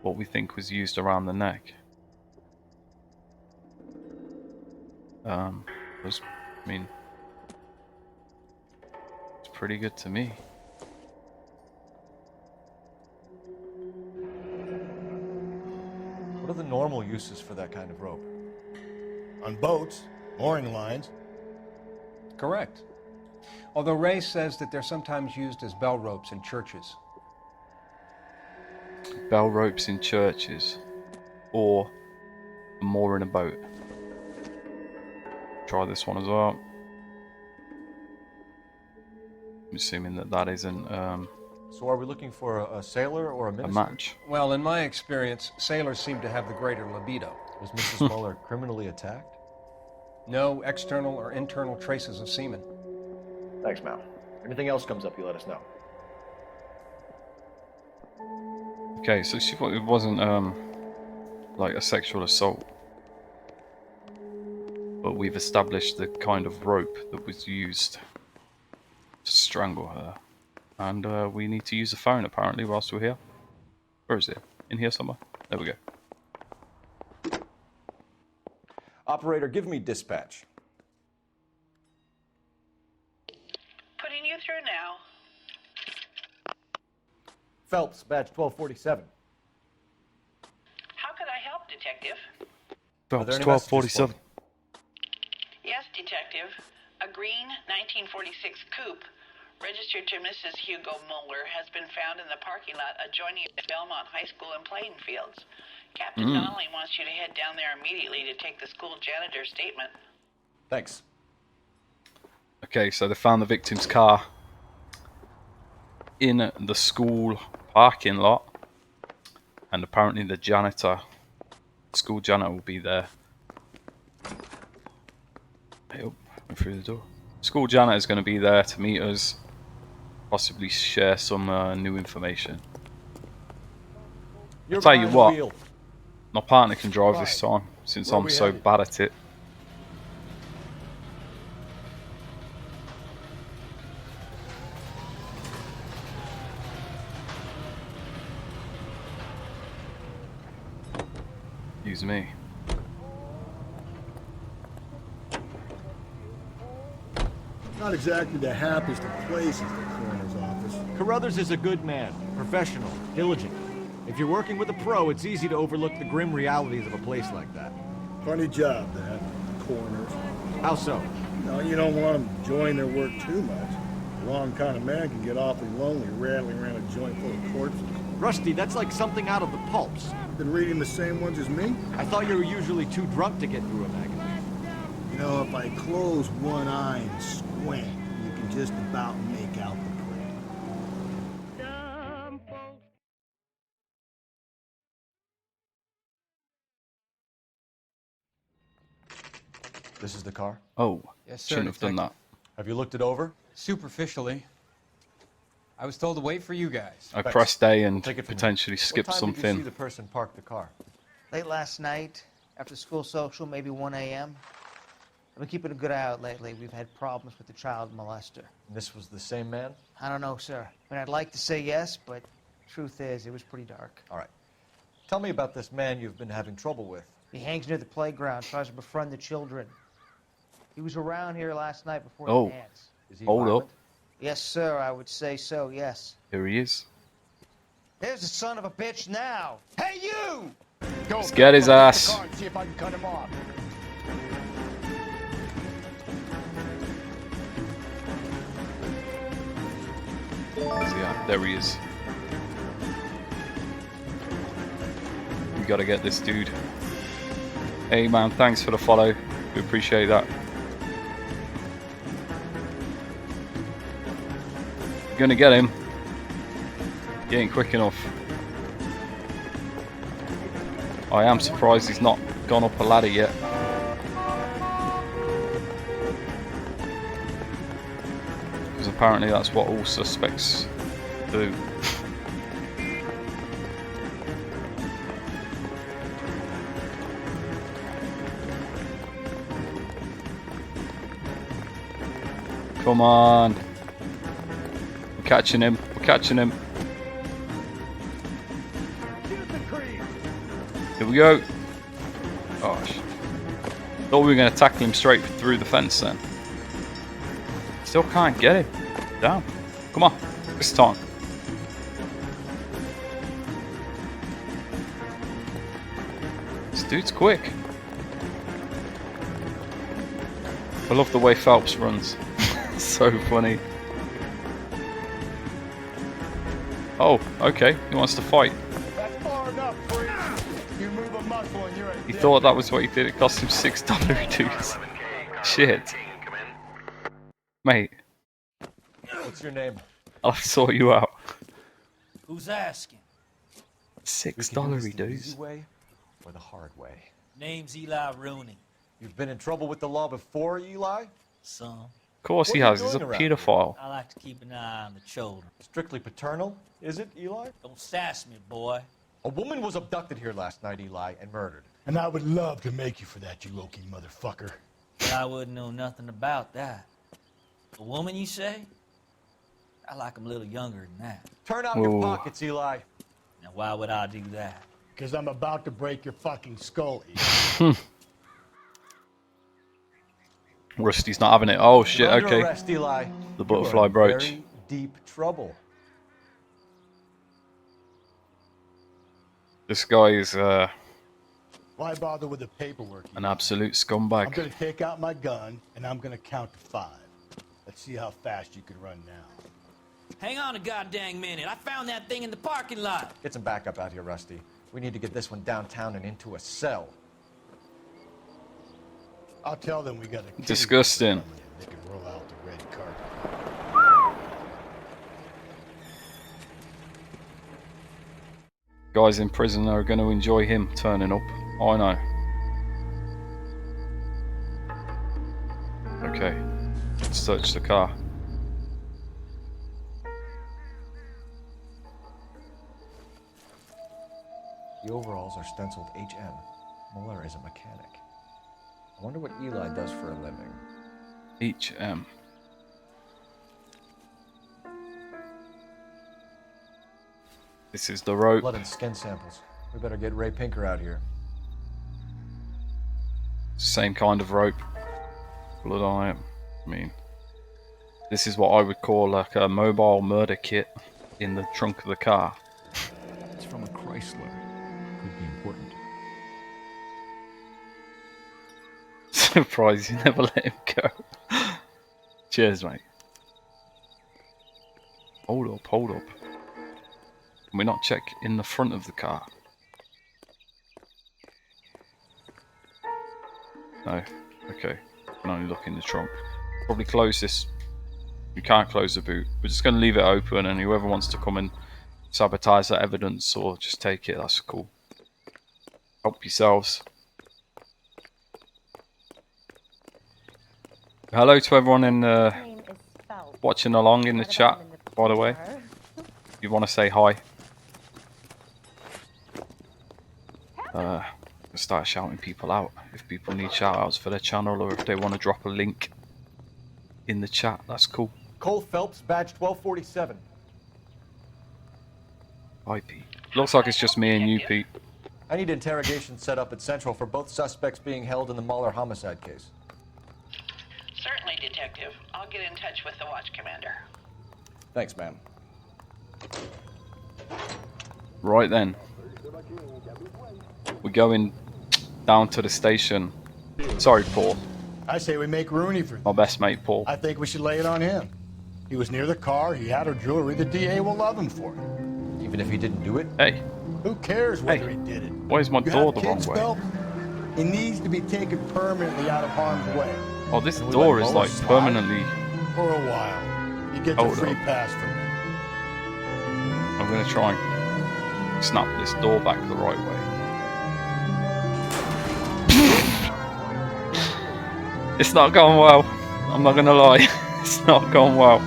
what we think was used around the neck. I mean, it's pretty good to me. What are the normal uses for that kind of rope? On boats, mooring lines. Correct. Although Ray says that they're sometimes used as bell ropes in churches. Bell ropes in churches, or more in a boat. Try this one as well. I'm assuming that that isn't So are we looking for a sailor or a a minister? match. Well, in my experience, sailors seem to have the greater libido. Was Mrs. Muller criminally attacked? No external or internal traces of semen. Thanks, Mal. Anything else comes up, you let us know. Okay, so it wasn't like a sexual assault, but we've established the kind of rope that was used to strangle her, and we need to use the phone apparently whilst we're here. Where is it? In here somewhere? There we go. Operator, give me dispatch. Putting you through now. Phelps, badge 1247. How could I help, Detective? Phelps 1247. Yes, Detective. A green 1946 coupe registered to Mrs. Hugo Muller has been found in the parking lot adjoining the Belmont High School in playing fields. Captain Donnelly wants you to head down there immediately to take the school janitor's statement. Thanks. Okay, so they found the victim's car in the school parking lot, and apparently the school janitor will be there. Hey, oh, went through the door. School janitor is going to be there to meet us, possibly share some new information. I'll tell you what, my partner can drive this time, since I'm so bad at it. Excuse me. Not exactly the happiest of places, the coroner's office. Carruthers is a good man, professional, diligent. If you're working with a pro, it's easy to overlook the grim realities of a place like that. Funny job, that, the coroner's. How so? No, you don't want them enjoying their work too much. The wrong kind of man can get awfully lonely rattling around a joint full of corpses. Rusty, that's like something out of the pulps. Been reading the same ones as me? I thought you were usually too drunk to get through a magazine. You know, if I close one eye and squint, you can just about make out the This is the car? Oh, Yes, sir, shouldn't have done that. Have you looked it over? Superficially. I was told to wait for you guys. I pressed A and Take it from me. potentially skip What time did you see something. the person park the car? Late last night, after school social, maybe 1 a.m. I've been keeping a good eye out lately. We've had problems with the child molester. This was the same man? I don't know, sir. I mean, I'd like to say yes, but truth is, it was pretty dark. All right. Tell me about this man you've been having trouble with. He hangs near the playground, tries to befriend the children. He was around here last night before Oh, the dance. Is he hold violent? up. Yes, sir, I would say so, yes. Here he is. There's the son of a bitch now. Hey, you! Go, Let's get his ass. the car and see if I can cut him off. Where's he at? There he is. We gotta get this dude. Hey man, thanks for the follow. We appreciate that. Gonna get him. He ain't quick enough. I am surprised he's not gone up a ladder yet. Because apparently that's what all suspects do. Come on. We're catching him. We're catching him. Here we go. Gosh. Thought we were going to tackle him straight through the fence then. Still can't get him. Damn. Come on. This time. This dude's quick. I love the way Phelps runs. So funny. Oh, okay. He wants to fight. That's far enough, freak. You move a muscle and you're a He dead thought that man. was what he did. It cost him $6 dudes. Shit. Mate, What's your name? I'll sort you out. Who's asking? $6 dudes. Easy way or the hard way? Name's Eli Rooney. You've been in trouble with the law before, Eli? Some. Of course What he are you has. He's a doing around here? pedophile. I like to keep an eye on the children. Strictly paternal, is it, Eli? Don't sass me, boy. A woman was abducted here last night, Eli, and murdered. And I would love to make you for that, you Okie motherfucker. But I wouldn't know nothing about that. A woman, you say? I like 'em a little younger than that. Turn out your pockets, Eli. Now, why would I do that? Because I'm about to break your fucking skull, Eli. Rusty's not having it. Oh shit, You're under okay. arrest, Eli. The You butterfly are in brooch. very deep trouble. This guy is Why bother with the paperwork? an absolute I'm scumbag. gonna take out my gun and I'm gonna count to 5. Let's see how fast you can run now. Hang on a goddamn minute. I found that thing in the parking lot. Get some backup out here, Rusty. We need to get this one downtown and into a cell. I'll tell them we got a kid. Disgusting. They can roll out the red carpet. Guys in prison are going to enjoy him turning up. I know. Okay. Let's search the car. The overalls are stenciled HM. Muller is a mechanic. I wonder what Eli does for a living. HM. This is the rope. Blood and skin samples. We better get Ray Pinker out here. Same kind of rope. Blood on it. I mean, this is what I would call like a mobile murder kit in the trunk of the car. It's from a Chrysler. Could be important. Surprised you never let him go. Cheers, mate. Hold up, hold up. Can we not check in the front of the car? No. Okay. Can only look in the trunk. Probably close this. You can't close the boot. We're just going to leave it open, and whoever wants to come and sabotage that evidence or just take it, that's cool. Help yourselves. Hello to everyone in watching along in the chat, by the way. If you want to say hi. Start shouting people out if people need shout outs for their channel or if they want to drop a link in the chat. That's cool. Cole Phelps, badge 1247. Hi, Pete. Looks like it's just me and you, Pete. I need interrogation set up at Central for both suspects being held in the Mahler homicide case. Certainly, Detective. I'll get in touch with the watch commander. Thanks, ma'am. Right then. We're going down to the station. Sorry, Paul. I say we make Rooney for this. My best mate, Paul. I think we should lay it on him. He was near the car, he had her jewelry, the DA will love him for it. Even if he didn't do it? Hey. Who cares whether he did it? Why is my You door have the wrong kids, way? Phelps? He needs to be taken permanently out of harm's way. Oh, this And we door let is Lois like slide permanently... For a while. He gets Hold a free up. pass from me. I'm going to try and snap this door back the right way. It's not going well. I'm not going to lie. It's not going well.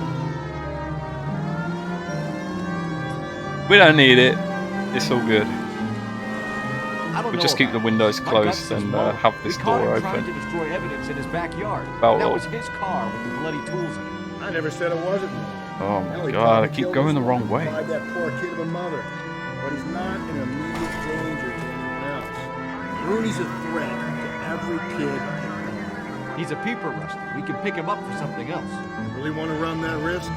We don't need it. It's all good. We'll just keep the windows closed and have this door Trying to open. destroy evidence in his backyard. About That all. was his car with the bloody tools in it. I never said it wasn't. Oh Hell, my he god, I probably keep killed going his the wrong wife way. and tried that poor kid of a mother. But he's not in immediate danger to anyone else. Rooney's a threat to every kid. He's a peeper rustler. We can pick him up for something else. Really want to run that risk?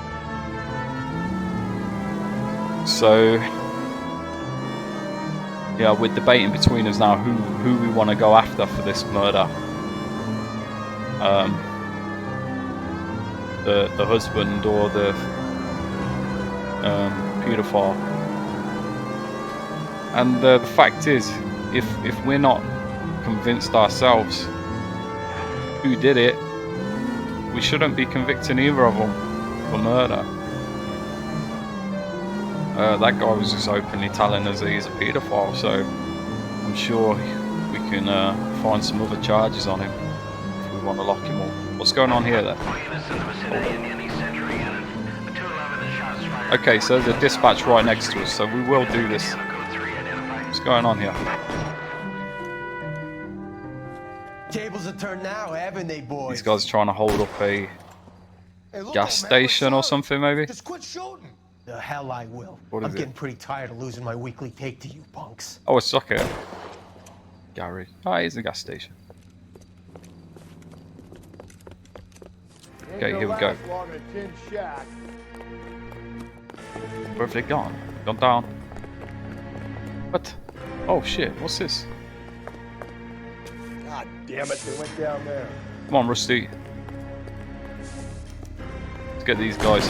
So, yeah, we're debating between us now who we want to go after for this murder. The husband or the pedophile. And the fact is, if we're not convinced ourselves who did it, we shouldn't be convicting either of them for murder. That guy was just openly telling us that he's a paedophile, so I'm sure we can find some other charges on him if we want to lock him up. What's going on here then? Okay, so there's a dispatch right next to us, so we will do this. What's going on here? Tables have turned now, haven't they, boys? These guys are trying to hold up a gas station or something, maybe? Just quit shooting. The hell I will. What is I'm it? getting pretty tired of losing my weekly take to you punks. Oh, it's like a garage. Oh, it's a gas station. Okay, here we go. Where have they gone? Gone down. What? Oh shit, what's this? God damn it, they went down there. Come on, Rusty. Let's get these guys.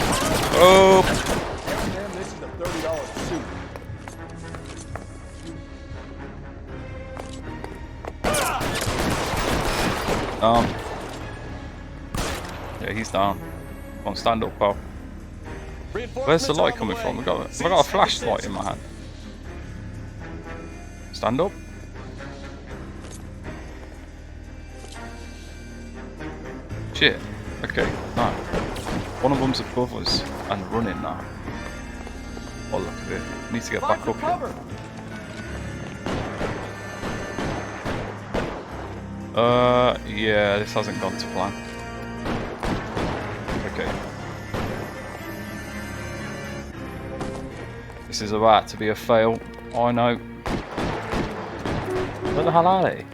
Oh! Damn, this is a $30 suit. Yeah, he's down. Come on, stand up, pal. Where's the light coming from? I've got a flashlight in my hand. Stand up. Shit. Okay, no. One of them's above us and running now. Oh, look at it. Need to get back up here. Yeah, this hasn't gone to plan. Okay. This is about to be a fail. I know. Where the hell are they?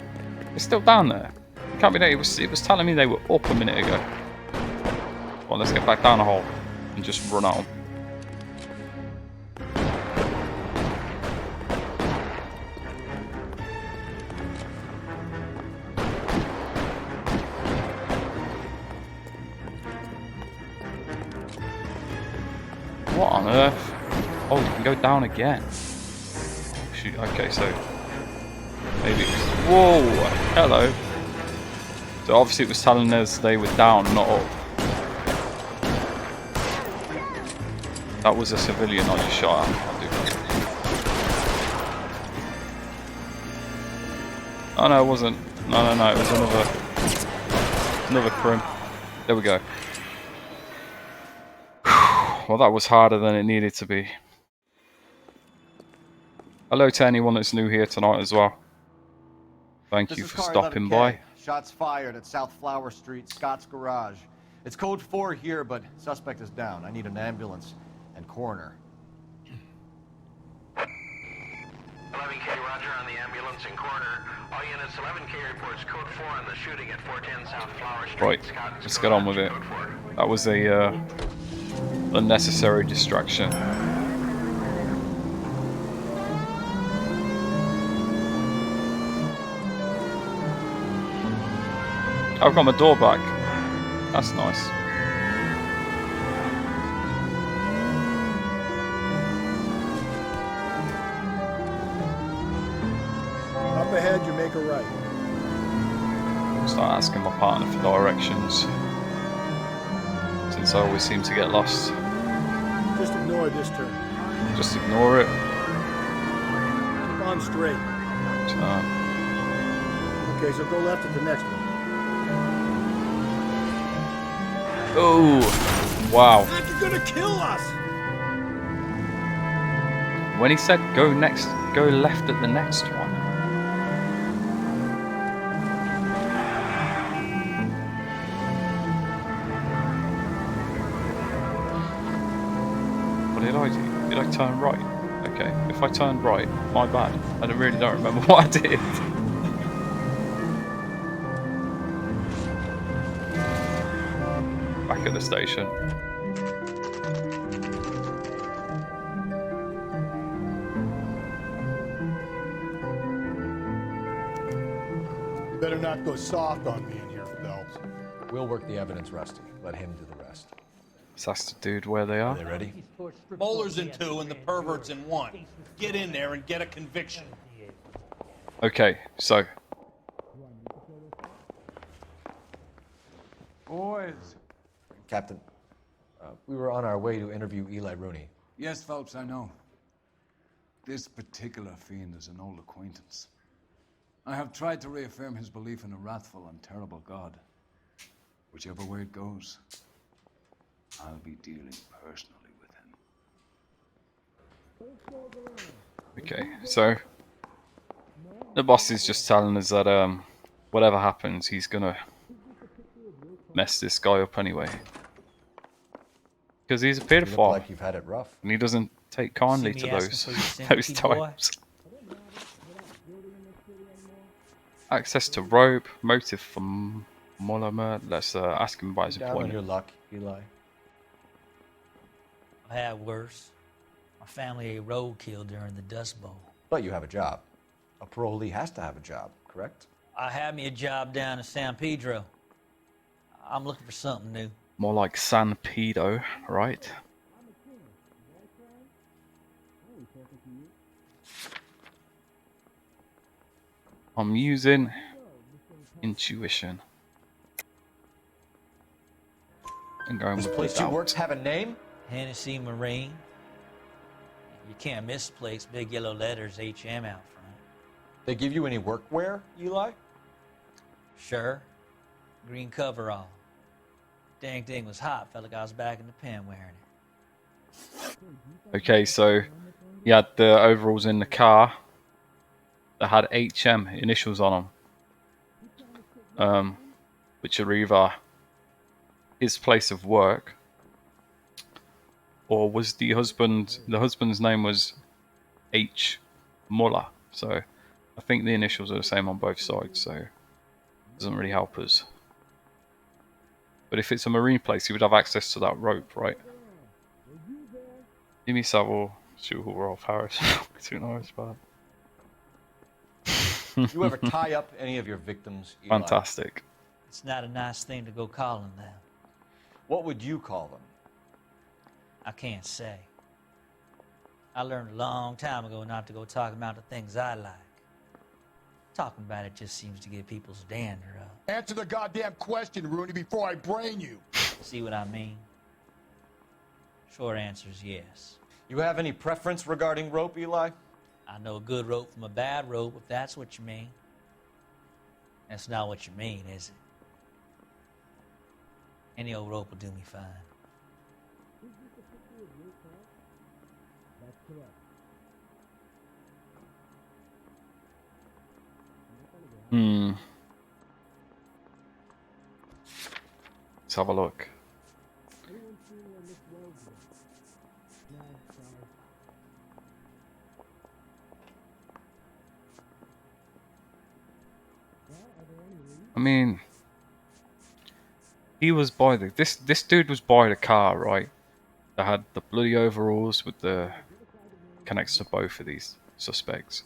They're still down there. It can't be that. It was telling me they were up a minute ago. Well, let's get back down the hole and just run at them. What on earth? Oh, you can go down again. Oh, shoot. Okay, so maybe. Whoa! Hello. So obviously it was telling us they were down, not up. That was a civilian I just shot at. I'll do that. Oh no, it wasn't. No, it was another crim. There we go. Well, that was harder than it needed to be. Hello to anyone that's new here tonight as well. Thank This you is for car stopping 11K. by. Shots fired at South Flower Street, Scott's Garage. It's code 4 here, but suspect is down. I need an ambulance and coroner. 11K, roger on the ambulance and coroner. All units, 11K reports code 4 on the shooting at 410 South Flower Street. Right, let's get on with it. That was a unnecessary distraction. I've got my door back. That's nice. Up ahead, you make a right. Start asking my partner for directions, since I always seem to get lost. Just ignore this turn. Just ignore it. Keep on straight. Turn. Okay, so go left at the next one. Oh, wow. You're gonna kill us! When he said go left at the next one. What did I do? Did I turn right? Okay, if I turned right, my bad. I really don't remember what I did. Back at the station. You better not go soft on me in here, Phelps. We'll work the evidence, Rusty. Let him do the rest. Let's ask the dude where they are. Are they ready? Moeller's in 2 and the pervert's in 1. Get in there and get a conviction. Okay, so. Boys. Captain, we were on our way to interview Eli Rooney. Yes, Phelps, I know. This particular fiend is an old acquaintance. I have tried to reaffirm his belief in a wrathful and terrible God. Whichever way it goes, I'll be dealing personally with him. Okay, so the boss is just telling us that whatever happens, he's gonna mess this guy up anyway. Because he's a You look pedophile. like you've had it rough. And he doesn't take kindly See to me those asking for your sympathy, types. Access to rope, motive for Muller. Let's ask him about his Down on employment. your luck, Eli. I had worse. My family ate roadkill during the Dust Bowl. But you have a job. A parolee has to have a job, correct? I had me a job down in San Pedro. I'm looking for something new. More like San Pedro, right? I'm using intuition. And going This with place the you doubt. work's have a name? Hennessy Marine. You can't miss the place. Big yellow letters, HM out front. They give you any workwear, Eli? Sure. Green coverall. Dang thing was hot. Felt like I was back in the pen wearing it. Okay, so you had the overalls in the car that had HM initials on them, which are either his place of work, or was the husband's name was H. Muller. So I think the initials are the same on both sides, so it doesn't really help us. But if it's a marine place, you would have access to that rope, right? Jimmy Savile, Shuhul, Rolf Harris, between Irish bad. You ever tie up any of your victims, Eli? Fantastic. It's not a nice thing to go calling them. What would you call them? I can't say. I learned a long time ago not to go talking about the things I like. Talking about it just seems to get people's dander up. Answer the goddamn question, Rooney, before I brain you. See what I mean? Short answer is yes. You have any preference regarding rope, Eli? I know a good rope from a bad rope, if that's what you mean. That's not what you mean, is it? Any old rope will do me fine. Let's have a look. I mean, he was by the this dude was by the car, right? That had the bloody overalls with the connects to both of these suspects.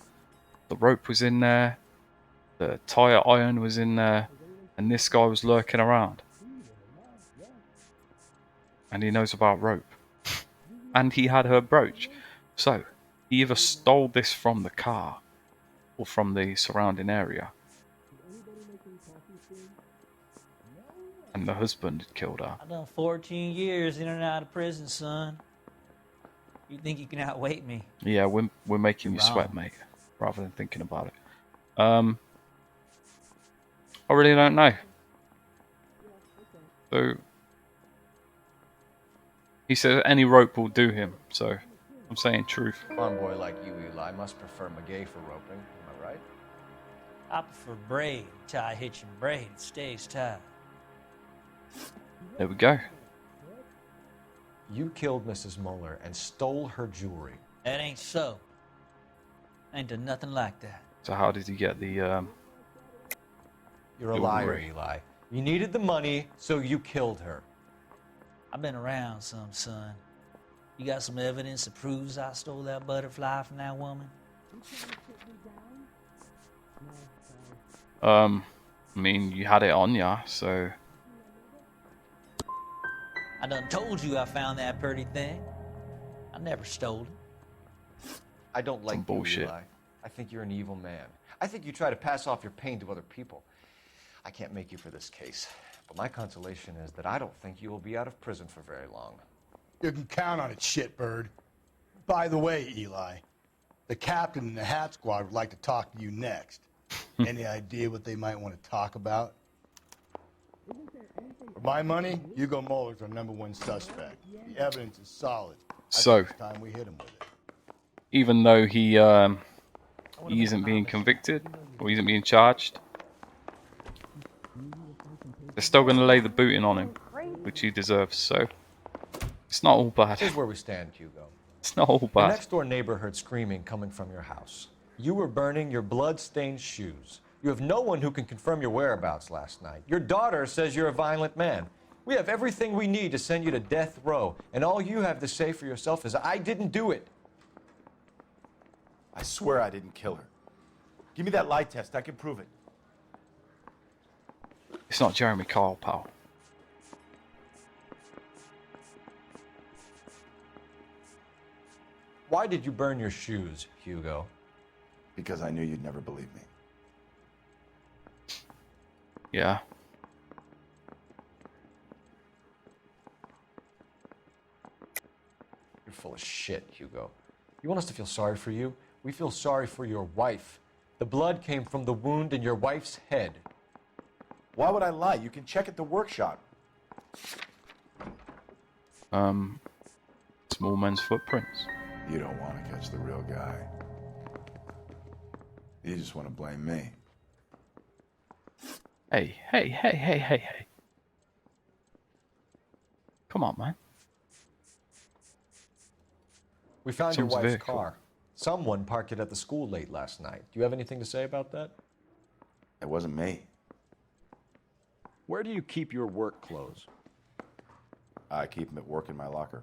The rope was in there, the tire iron was in there, and this guy was lurking around. And he knows about rope. And he had her brooch. So, he either stole this from the car or from the surrounding area. And the husband had killed her. I've done 14 years in and out of prison, son. You think you can outweight me? Yeah, we're making you sweat, mate, rather than thinking about it. I really don't know. So he said any rope will do him, so I'm saying truth. Farm boy like you, Eli, must prefer McGay for roping. Am I right? I prefer braid, tie, hitch, and braid. It stays tied. There we go. You killed Mrs. Muller and stole her jewelry. That ain't so. I ain't done nothing like that. So how did he get the You're a liar, Eli. You needed the money, so you killed her. I've been around some, son. You got some evidence that proves I stole that butterfly from that woman? I mean, you had it on ya, so I done told you I found that pretty thing. I never stole it. I don't like you, bullshit. Eli. I think you're an evil man. I think you try to pass off your pain to other people. I can't make you for this case, but my consolation is that I don't think you will be out of prison for very long. You can count on it, shitbird. By the way, Eli, the captain and the hat squad would like to talk to you next. Any idea what they might want to talk about? For my money, Hugo Muller's our #1 suspect. The evidence is solid. So, it's time we hit him with it. even though he isn't being convicted or he isn't being charged, they're still going to lay the booting on him, which he deserves. So it's not all bad. Here's where we stand, Hugo. It's not all Your bad. next door neighbor heard screaming coming from your house. You were burning your blood-stained shoes. You have no one who can confirm your whereabouts last night. Your daughter says you're a violent man. We have everything we need to send you to death row, and all you have to say for yourself is, I didn't do it. I swear I didn't kill her. Give me that lie test. I can prove it. It's not Jeremy Kyle, pal. Why did you burn your shoes, Hugo? Because I knew you'd never believe me. Yeah. You're full of shit, Hugo. You want us to feel sorry for you? We feel sorry for your wife. The blood came from the wound in your wife's head. Why would I lie? You can check at the workshop. Small men's footprints. You don't want to catch the real guy. You just want to blame me. Hey. Come on, man. We found Someone's your wife's vehicle. car. Someone parked it at the school late last night. Do you have anything to say about that? It wasn't me. Where do you keep your work clothes? I keep them at work in my locker.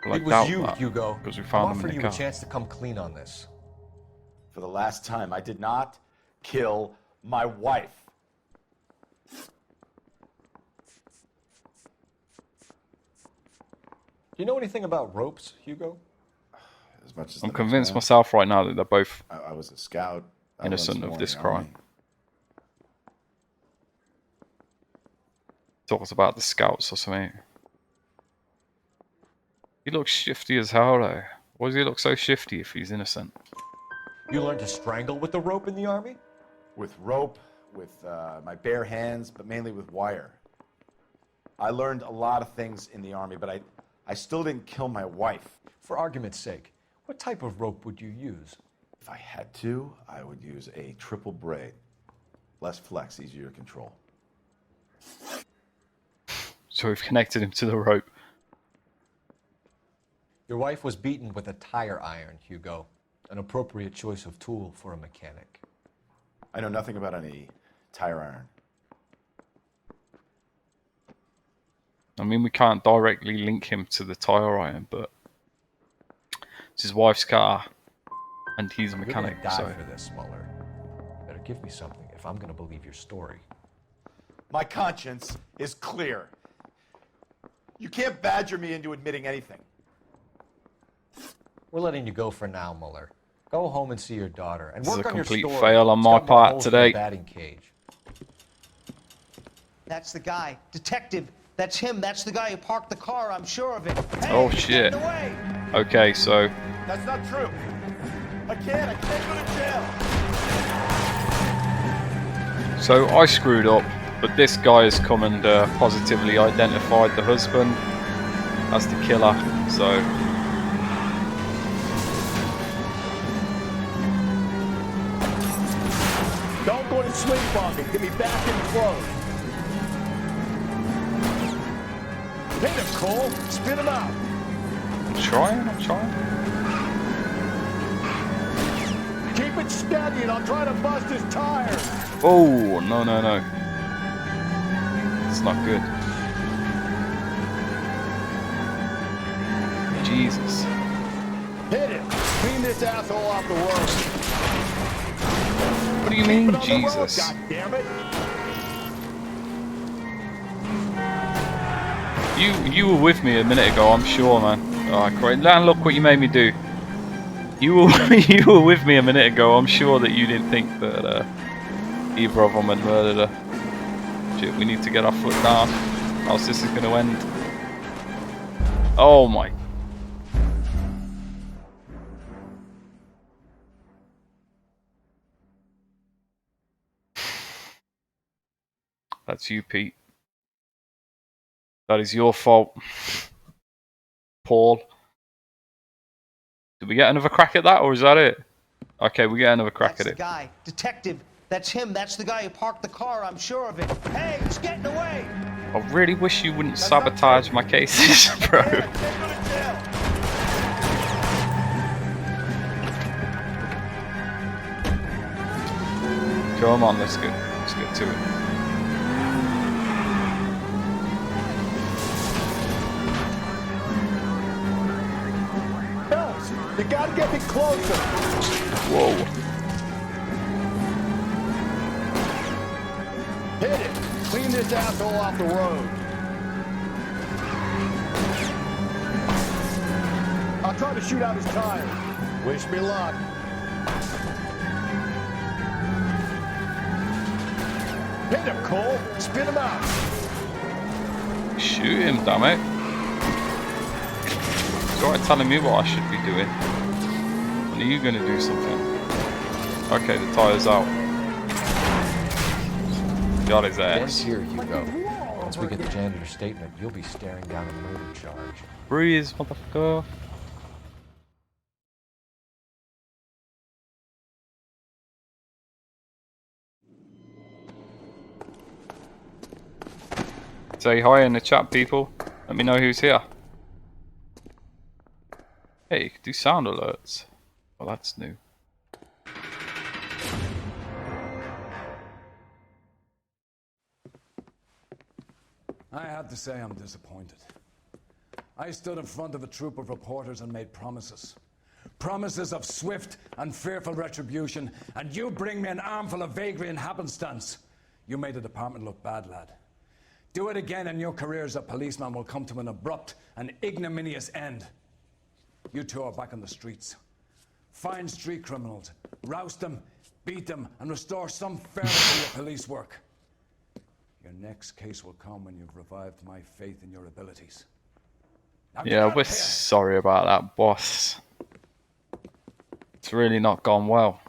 Like it was that, you, that, Hugo. because we I'm found him offering in you the a car. chance to come clean on this. For the last time, I did not kill my wife. Do you know anything about ropes, Hugo? As much as I'm the next convinced man. myself right now that they're both I was a scout. I innocent once of this swore in the crime. Talks about the scouts or something. He looks shifty as hell though. Why does he look so shifty if he's innocent? You learned to strangle with the rope in the Army? With rope, with my bare hands, but mainly with wire. I learned a lot of things in the Army, but I still didn't kill my wife. For argument's sake, what type of rope would you use? If I had to, I would use a triple braid. Less flex, easier to control. So we've connected him to the rope. Your wife was beaten with a tire iron, Hugo. An appropriate choice of tool for a mechanic. I know nothing about any tire iron. I mean, we can't directly link him to the tire iron, but it's his wife's car, and he's a mechanic. You're gonna die So for this, Mueller. Better give me something if I'm gonna believe your story. My conscience is clear. You can't badger me into admitting anything. We're letting you go for now, Mueller. Go home and see your daughter and This is work a on your complete story. fail on It's my got more part holes than a today. batting cage. That's the guy. Detective. That's him. That's the guy who parked the car. I'm sure of it. Hey, oh he's shit. getting away. Okay, so That's not true. I can't go to jail. So I screwed up, but this guy has come and positively identified the husband as the killer. So Don't go to sleep on me. Get me back in clothes. Hit him, Cole. Spin him out. I'm trying. Keep it steady and I'll try to bust his tires. Oh, no. It's not good. Jesus. Hit him. Clean this asshole off the road. What do you mean, Keep it on the road, Jesus? goddammit. You were with me a minute ago, I'm sure, man. Oh, great. And look what you made me do. You were with me a minute ago. I'm sure that you didn't think that either of them had murdered her. Shit, we need to get our foot down, else this is going to end. Oh my. That's you, Pete. That is your fault, Paul. Did we get another crack at that, or is that it? Okay, we get another crack That's at the it. guy. Detective. That's him. That's the guy who parked the car. I'm sure of it. Hey, he's getting away. I really wish you wouldn't sabotage my cases, bro. Come on, let's get to it. Helps. You gotta get me closer. Whoa. Hit it. Clean this asshole off the road. I'll try to shoot out his tires. Wish me luck. Hit him, Cole. Spin him out. Shoot him, damn it. Start telling me what I should be doing. When are you going to do something? Okay, the tire's out. Got his ass. Once here, Hugo. Once we get the janitor's statement, you'll be staring down a murder charge. Breeze, motherfucker. Say hi in the chat, people. Let me know who's here. Hey, you can do sound alerts. Well, that's new. I have to say I'm disappointed. I stood in front of a troop of reporters and made promises. Promises of swift and fearful retribution, and you bring me an armful of vagary and happenstance. You made the department look bad, lad. Do it again and your career as a policeman will come to an abrupt and ignominious end. You two are back on the streets. Find street criminals, roust them, beat them, and restore some fairness to your police work. Your next case will come when you've revived my faith in your abilities. Now Yeah, we're sorry about that, boss. It's really not gone well.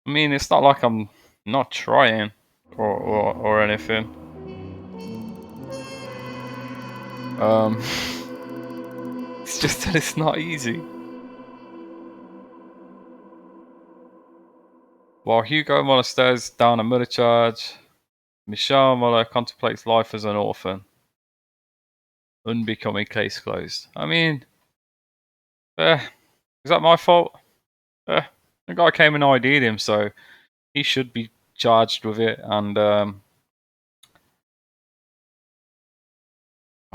I mean, it's not like I'm not trying or anything. It's just that it's not easy. While Hugo Muller stares down a murder charge, Michelle Muller contemplates life as an orphan. Unbecoming case closed. I mean, is that my fault? The guy came and ID'd him, so he should be charged with it. And I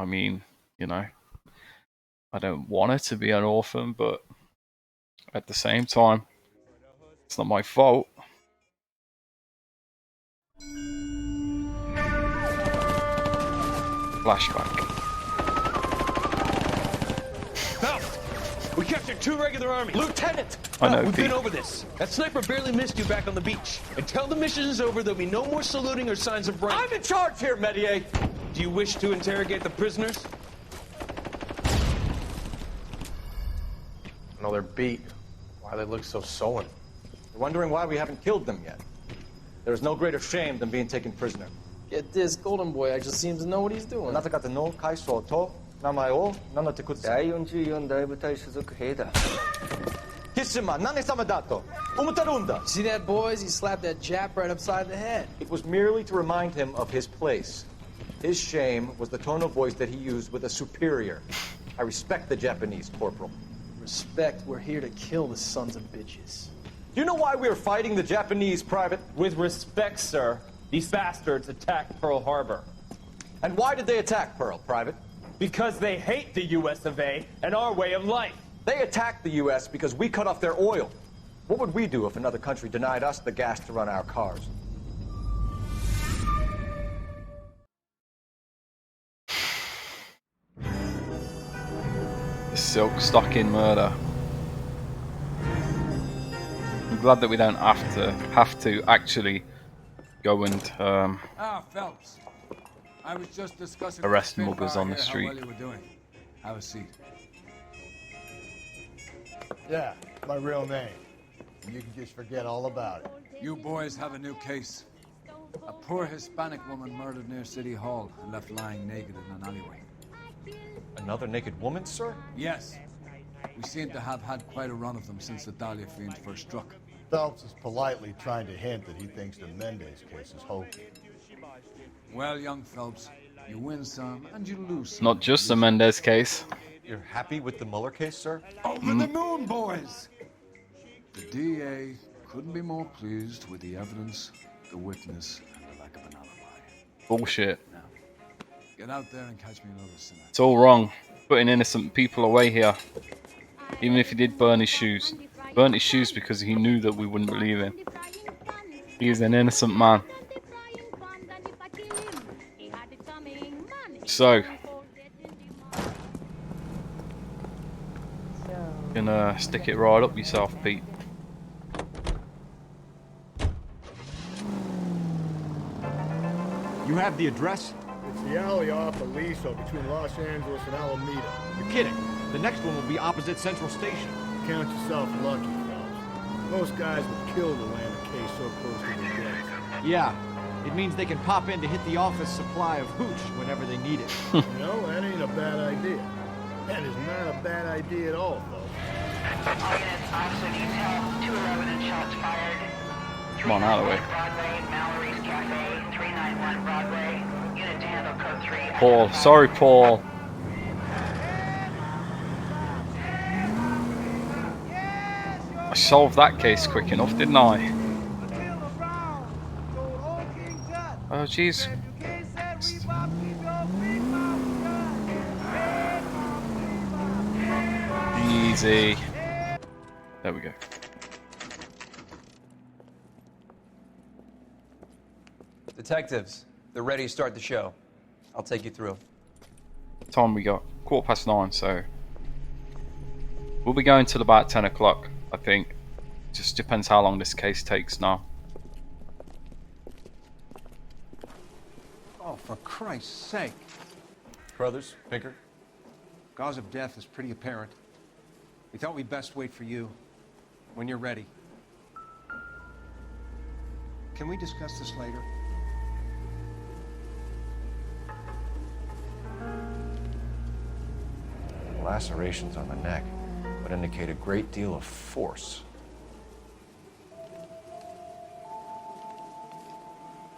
mean, you know, I don't want her to be an orphan, but at the same time, it's not my fault. Flashback. Phelps, we captured 2 regular army. Lieutenant! I know, we've Pete. been over this. That sniper barely missed you back on the beach. Until the mission is over, there'll be no more saluting or signs of rank. I'm in charge here, Medier. Do you wish to interrogate the prisoners? No, they're beat. Why they look so sullen? They're wondering why we haven't killed them yet. There is no greater shame than being taken prisoner. Get this, Golden Boy actually seems to know what he's doing. See that, boys? He slapped that Jap right upside the head. It was merely to remind him of his place. His shame was the tone of voice that he used with a superior. I respect the Japanese, Corporal. Respect, we're here to kill the sons of bitches. Do you know why we are fighting the Japanese, Private? With respect, sir, these bastards attacked Pearl Harbor. And why did they attack Pearl, Private? Because they hate the US of A and our way of life. They attacked the U.S. because we cut off their oil. What would we do if another country denied us the gas to run our cars? The silk stocking murder. I'm glad that we don't have to actually go and Phelps. I was just discussing arrest with muggers Finbar on the here street. How well you were doing. Have a seat. Yeah, my real name. You can just forget all about it. You boys have a new case. A poor Hispanic woman murdered near City Hall and left lying naked in an alleyway. Another naked woman, sir? Yes. We seem to have had quite a run of them since the Dahlia fiend first struck. Phelps is politely trying to hint that he thinks the Mendez case is hokey. Well, young Phelps, you win some and you lose some. Not just the Mendez case. You're happy with the Muller case, sir? Over the moon, boys! The DA couldn't be more pleased with the evidence, the witness, and the lack of an alibi. Bullshit. Now, get out there and catch me another sinner. It's all wrong. Putting innocent people away here. Even if he did burn his shoes. Burnt his shoes because he knew that we wouldn't believe him. He is an innocent man. So, gonna stick it right up yourself, Pete. You have the address? It's the alley off Aliso between Los Angeles and Alameda. You're kidding. The next one will be opposite Central Station. Count yourself lucky, Phelps. Most guys would kill to land a case so close to their desk. Yeah. It means they can pop in to hit the office supply of hooch whenever they need it. You know, that ain't a bad idea. That is not a bad idea at all, folks. All units, officer detail, 211 and shots fired. Come on, out of the way. Broadway, Mallory's Cafe, 391 Broadway. Unit to handle code 3. Paul. Sorry, Paul. I solved that case quick enough, didn't I? Oh, jeez. Easy. There we go. Detectives, they're ready to start the show. I'll take you through. Time we got 9:15, so we'll be going till about 10 o'clock, I think. Just depends how long this case takes now. Oh, for Christ's sake. Brothers, Pinker. Cause of death is pretty apparent. We thought we'd best wait for you. When you're ready. Can we discuss this later? Lacerations on the neck would indicate a great deal of force.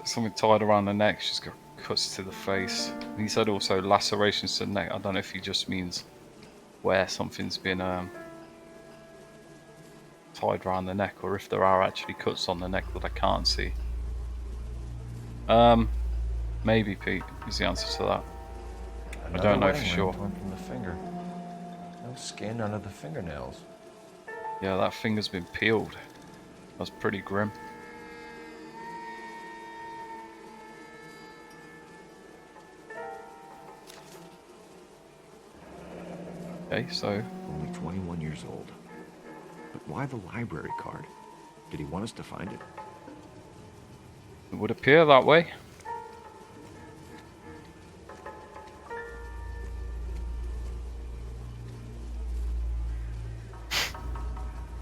Something tied around the neck. She's got cuts to the face. He said also lacerations to the neck. I don't know if he just means where something's been tied around the neck, or if there are actually cuts on the neck that I can't see. Maybe Pete is the answer to that. I don't know for sure. Torn from the finger. No skin under the fingernails. Yeah, that finger's been peeled. That's pretty grim. Okay, so Only 21 years old. But why the library card? Did he want us to find it? it would appear that way.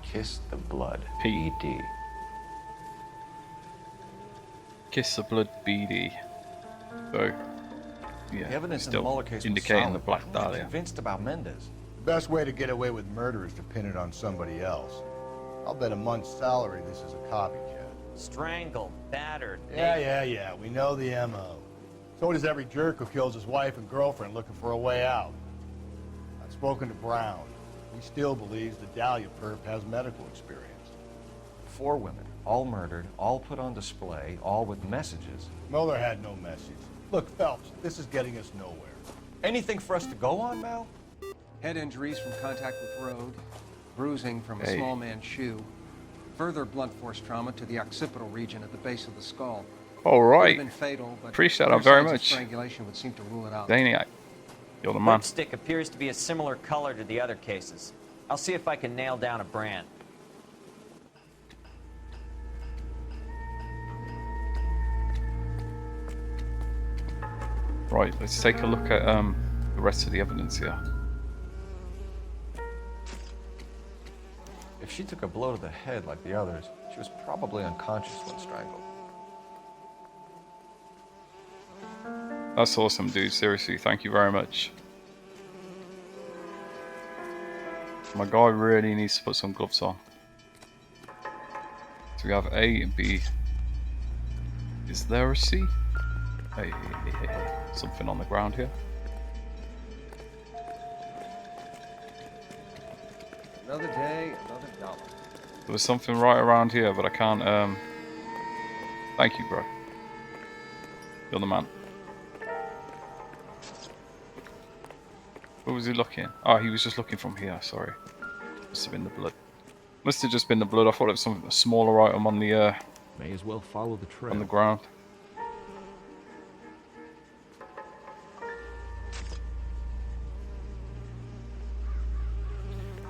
Kiss the blood. P. BD. Kiss the blood BD. So, yeah, The evidence in the still Mueller case was indicating solid, the Black but I'm Dahlia. convinced about Mendez. The best way to get away with murder is to pin it on somebody else. I'll bet a month's salary this is a copycat. Strangled, battered. Yeah. We know the M.O. So does every jerk who kills his wife and girlfriend looking for a way out. I've spoken to Brown. He still believes the Dahlia perp has medical experience. 4 women, all murdered, all put on display, all with messages. Mueller had no message. Look, Phelps, this is getting us nowhere. Anything for us to go on, Mal? Head injuries from contact with road, bruising from a Hey. small man's shoe, further blunt force trauma to the occipital region at the base of the skull. All Could right. have been fatal, but Appreciate clear that very signs of much. strangulation would seem to rule it out. Daniac, you're the man. Lipstick appears to be a similar color to the other cases. I'll see if I can nail down a brand. Right, let's take a look at the rest of the evidence here. If she took a blow to the head like the others, she was probably unconscious when strangled. That's awesome, dude. Seriously, thank you very much. My guy really needs to put some gloves on. So we have A and B. Is there a C? Hey. Something on the ground here. Another day, another dollar. There was something right around here, but I can't. Thank you, bro. You're the man. Where was he looking? Oh, he was just looking from here. Sorry. Must have been the blood. Must have just been the blood. I thought it was something a smaller item on the May as well follow the trail. on the ground.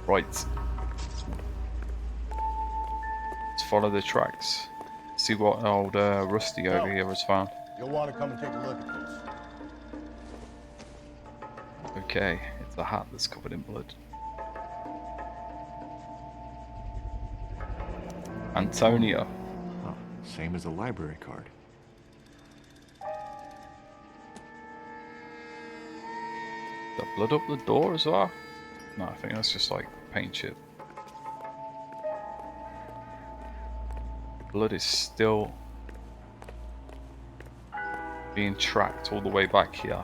Right. Let's follow the tracks. See what old Rusty over here has found. You'll want to come and take a look at this. Okay, it's a hat that's covered in blood. Antonio. Oh, same as a library card. The blood up the door as well? No, I think that's just like paint chip. Blood is still being tracked all the way back here.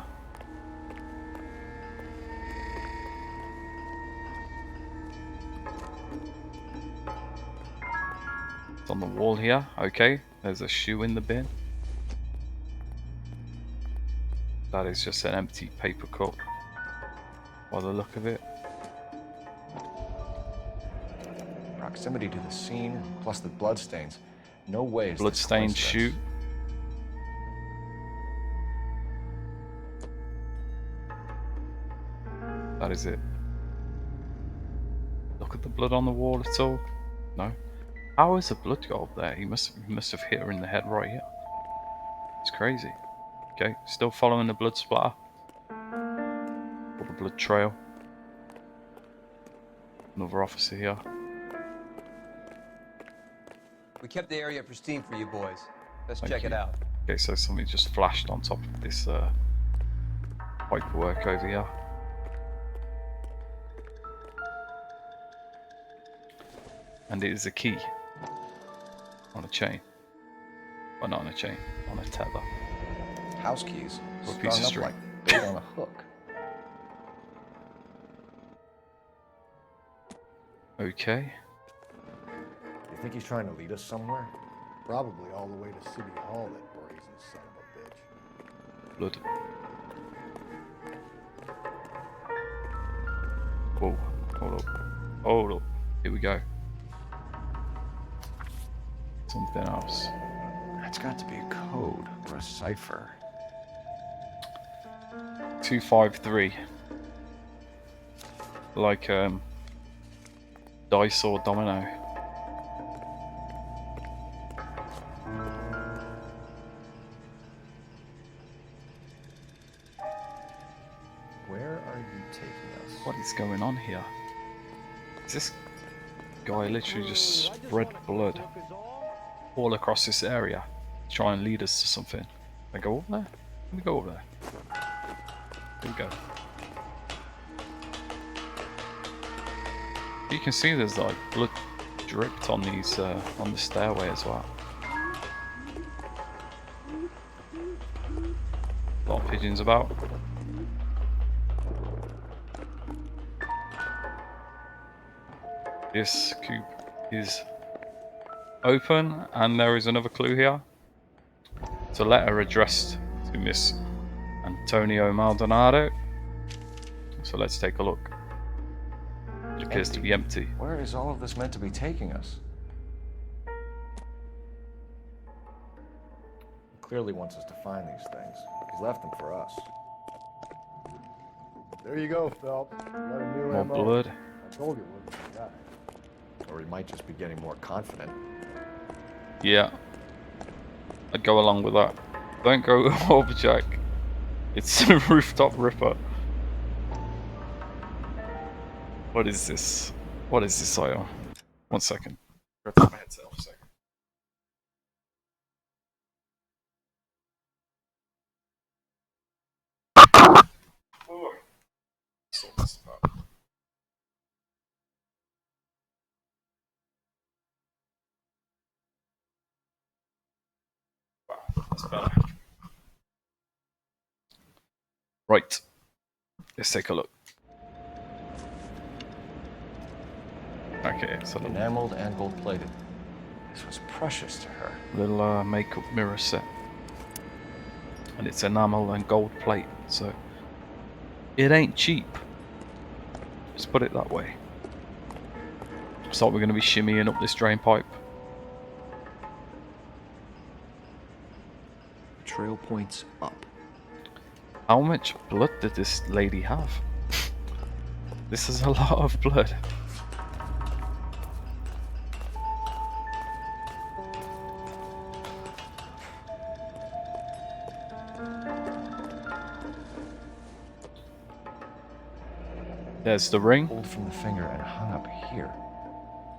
It's on the wall here. Okay, there's a shoe in the bin. That is just an empty paper cup by the look of it. Proximity to the scene, plus the bloodstains. No way is this Bloodstained shoe. coincidence. That is it. Look at the blood on the wall at all. No. How is the blood go up there? He must have hit her in the head right here. It's crazy. Okay, still following the blood splatter. Or the blood trail. Another officer here. We kept the area pristine for you boys. Let's Thank check it you. out. Okay, so something just flashed on top of this paperwork over here. And it is a key on a chain. Well, not on a chain, on a tether. House keys. Or a piece of Strung up string. like bait on a hook. Okay. You think he's trying to lead us somewhere? Probably all the way to City Hall, that brazen son of a bitch. Blood. Whoa, hold up. Hold up. Here we go. Something else. That's got to be a code or a cipher. 253. Like dice or domino. Where are you taking us? What is going on here? Is this guy literally just spread blood all across this area to try and lead us to something? I go over there? Let me go over there. There we go. You can see there's like blood dripped on these on the stairway as well. A lot of pigeons about. This coop is open, and there is another clue here. It's a letter addressed to Miss Antonio Maldonado. So let's take a look. It appears to be empty. Where is all of this meant to be taking us? He clearly wants us to find these things. He's left them for us. There you go, Phelps. You got a new More MO. blood. I told you it wasn't the guy. Or he might just be getting more confident. Yeah. I'd go along with that. Don't go over Jack. It's a rooftop ripper. What is this? What is this item? 1 second. Grab my headset off a second. Sort this out. Wow, that's better. Right. Let's take a look. Okay, so Enameled and gold plated. This was precious to her. little makeup mirror set. And it's enamel and gold plate, so it ain't cheap. Let's put it that way. So we're going to be shimmying up this drain pipe. Trail points up. How much blood did this lady have? This is a lot of blood. There's the ring. Pulled from the finger and hung up here.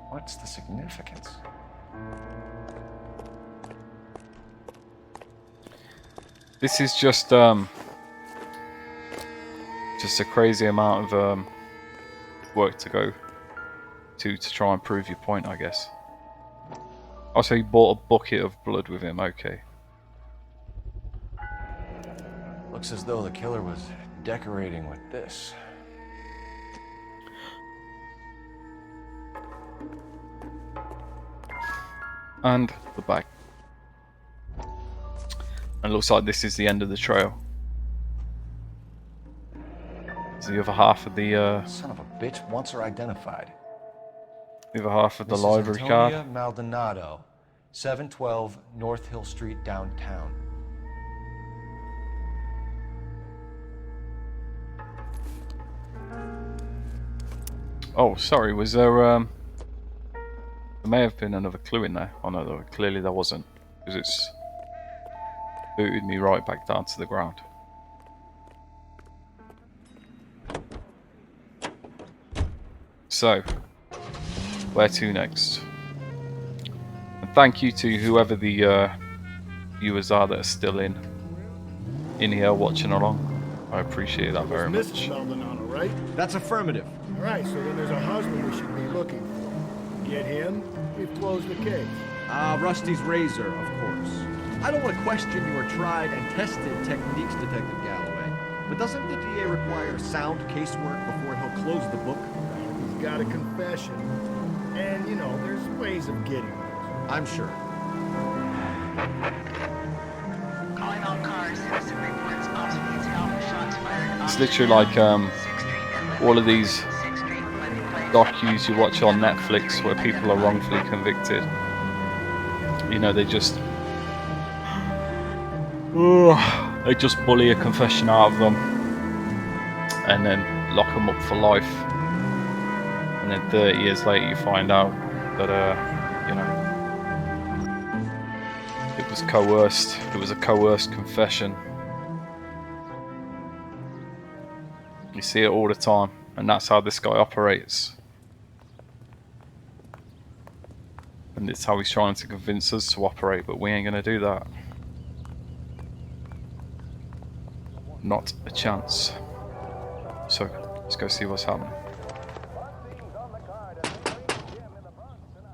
What's the significance? This is just a crazy amount of work to go to try and prove your point, I guess. Also, he bought a bucket of blood with him. Okay. Looks as though the killer was decorating with this. And the bag. And it looks like this is the end of the trail. It's the other half of the Son of a bitch wants her identified. the other half of the Mrs. library Antonia card. Maldonado, 712 North Hill Street, downtown. Oh, sorry. Was there there may have been another clue in there. Oh no, clearly there wasn't, because it's booted me right back down to the ground. So, where to next? And thank you to whoever the viewers are that are still in here watching along. I appreciate that very much. Mrs. Maldonado, right? That's affirmative. All right, so then there's a husband we should be looking for. Get him, we've closed the case. Rusty's razor, of course. I don't want to question your tried and tested techniques, Detective Galloway, but doesn't the DA require sound casework before he'll close the book? He's got a confession, and, you know, there's ways of getting it. I'm sure. Calling all cars, citizen reports observation alpha shots fired. It's literally like all of these docus you watch on Netflix where people are wrongfully convicted. You know, they just bully a confession out of them and then lock them up for life. And then 30 years later you find out that you know, it was coerced. It was a coerced confession. You see it all the time, and that's how this guy operates. And it's how he's trying to convince us to operate, but we ain't gonna do that. Not a chance. So, let's go see what's happening.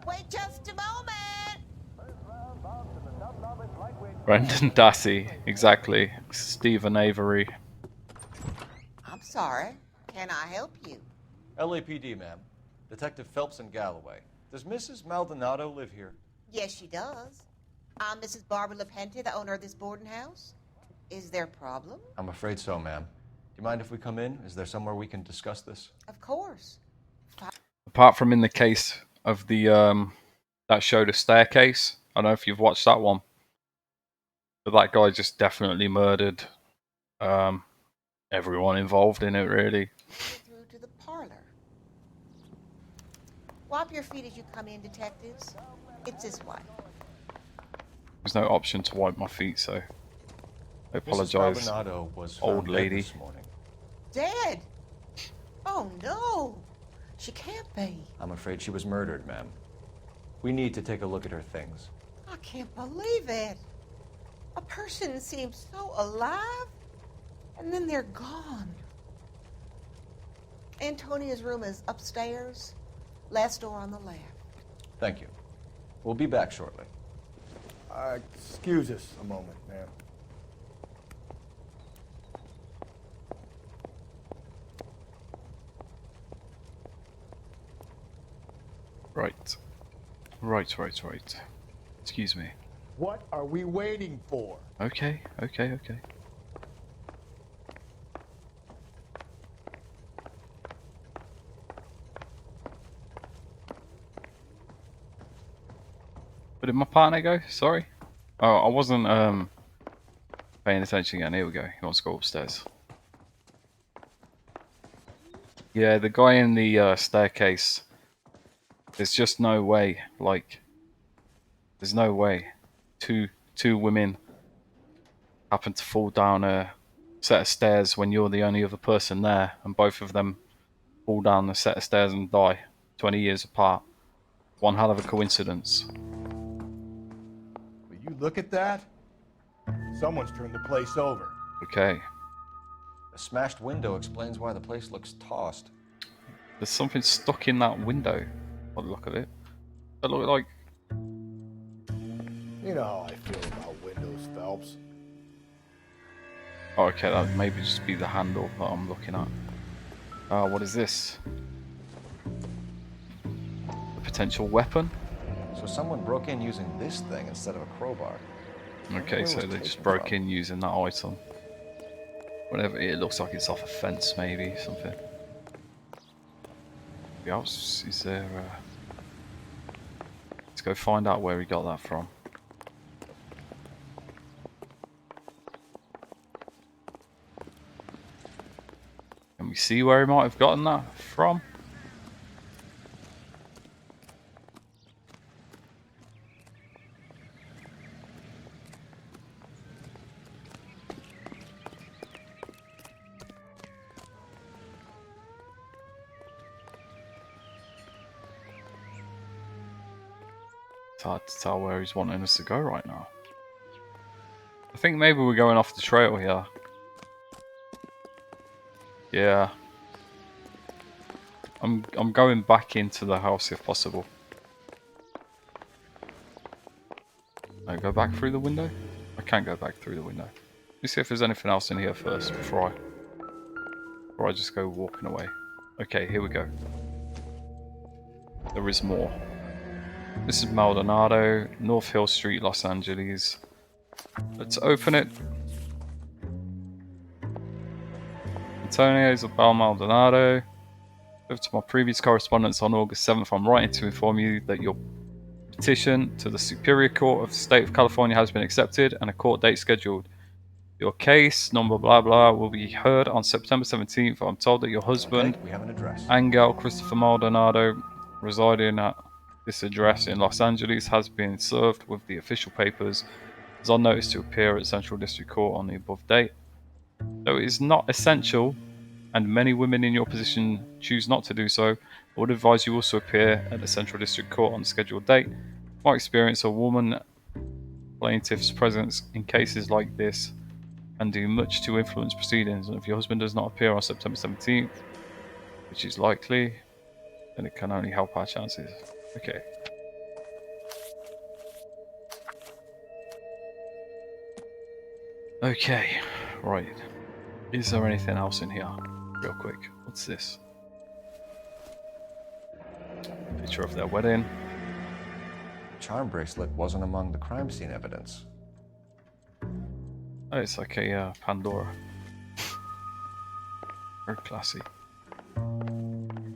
Wait just a moment. Brendan Dassey, exactly. Stephen Avery. I'm sorry. Can I help you? LAPD, ma'am. Detective Phelps and Galloway. Does Mrs. Maldonado live here? Yes, she does. I'm Mrs. Barbara LaPente, the owner of this boarding house. Is there a problem? I'm afraid so, ma'am. Do you mind if we come in? Is there somewhere we can discuss this? Of course. Apart from in the case of the that show The Staircase, I don't know if you've watched that one, but that guy just definitely murdered everyone involved in it, really. Through to the parlor. Wipe your feet as you come in, detectives. It's this way. There's no option to wipe my feet, so I apologize, Mrs. Maldonado was old found lady. dead this morning. Dead? Oh, no. She can't be. I'm afraid she was murdered, ma'am. We need to take a look at her things. I can't believe it. A person seems so alive, and then they're gone. Antonia's room is upstairs, last door on the left. Thank you. We'll be back shortly. Excuse us a moment, ma'am. Right. Excuse me. What are we waiting for? Okay. Where did my partner go? Sorry. Oh, I wasn't paying attention again. Here we go. He wants to go upstairs. Yeah, the guy in the staircase. There's just no way. Like, there's no way. Two women happen to fall down a set of stairs when you're the only other person there, and both of them fall down the set of stairs and die 20 years apart. One hell of a coincidence. Will you look at that? Someone's turned the place over. Okay. A smashed window explains why the place looks tossed. There's something stuck in that window, by the look of it. It looked like... You know how I feel about windows, Phelps. Oh, okay, that may just be the handle that I'm looking at. What is this? A potential weapon? So someone broke in using this thing instead of a crowbar. Okay, so they just broke in using that item. Whatever, it looks like it's off a fence, maybe, something. What else is there? Let's go find out where he got that from. Can we see where he might have gotten that from? It's hard to tell where he's wanting us to go right now. I think maybe we're going off the trail here. Yeah. I'm going back into the house if possible. I go back through the window? I can't go back through the window. Let me see if there's anything else in here first before I just go walking away. Okay, here we go. There is more. This is Maldonado, North Hill Street, Los Angeles. Let's open it. Antonio Isabel Maldonado. Over to my previous correspondence on August 7th, I'm writing to inform you that your petition to the Superior Court of the State of California has been accepted and a court date scheduled. Your case, number blah blah, will be heard on September 17th. I'm told that your husband, Okay, we have an address. Angel Christopher Maldonado, residing at this address in Los Angeles, has been served with the official papers, is on notice to appear at Central District Court on the above date. Though it is not essential, and many women in your position choose not to do so, I would advise you also appear at the Central District Court on the scheduled date. My experience, a woman plaintiff's presence in cases like this can do much to influence proceedings, and if your husband does not appear on September 17th, which is likely, then it can only help our chances. Okay. Okay, right. Is there anything else in here? Real quick. What's this? Picture of their wedding. Charm bracelet wasn't among the crime scene evidence. Oh, it's like a Pandora. Very classy.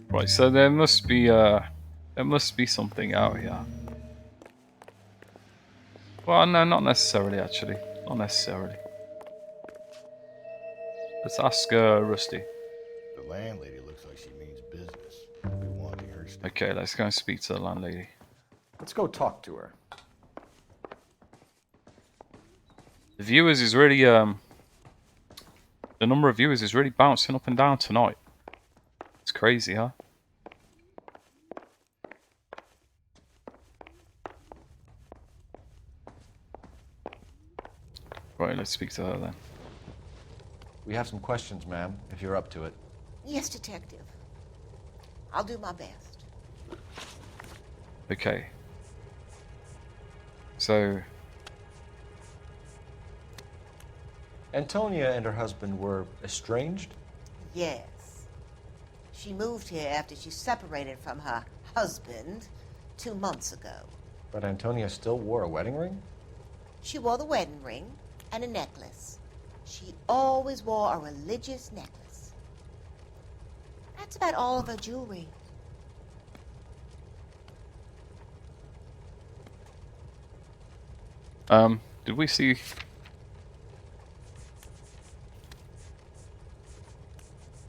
Right, so there must be something out here. Well, no, not necessarily. Actually, not necessarily. Let's ask Rusty. The landlady looks like she means business. I'll be wanting her stuff. Okay, let's go and speak to the landlady. Let's go talk to her. The viewers is really the number of viewers is really bouncing up and down tonight. It's crazy, huh? Right, let's speak to her then. We have some questions, ma'am, if you're up to it. Yes, Detective. I'll do my best. Okay. So, Antonia and her husband were estranged? Yes. She moved here after she separated from her husband 2 months ago. But Antonia still wore a wedding ring? She wore the wedding ring and a necklace. She always wore a religious necklace. That's about all of her jewelry. did we see...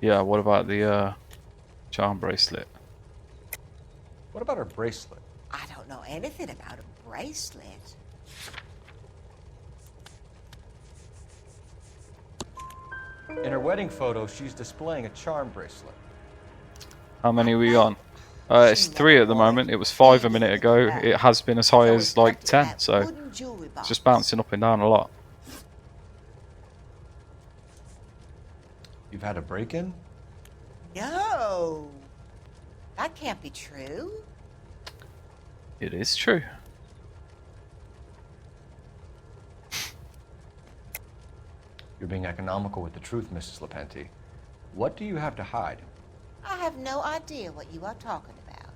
Yeah, what about the charm bracelet? What about her bracelet? I don't know anything about a bracelet. In her wedding photo, she's displaying a charm bracelet. How many are we on? It's 3 at the moment. It was 5 a minute ago. It has been as high as like 10, so it's just bouncing up and down a lot. You've had a break-in? No. That can't be true. It is true. You're being economical with the truth, Mrs. Lepenti. What do you have to hide? I have no idea what you are talking about.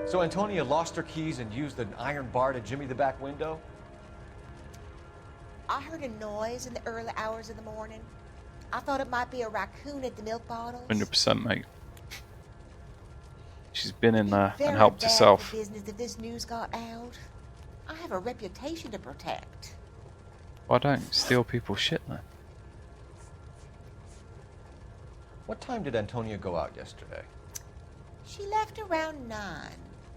So Antonia lost her keys and used an iron bar to jimmy the back window? I heard a noise in the early hours of the morning. I thought it might be a raccoon at the milk bottles. 100%, mate. She's been in there Very and helped bad herself. for business if this news got out. I have a reputation to protect. Why don't steal people's shit then? What time did Antonia go out yesterday? She left around 9.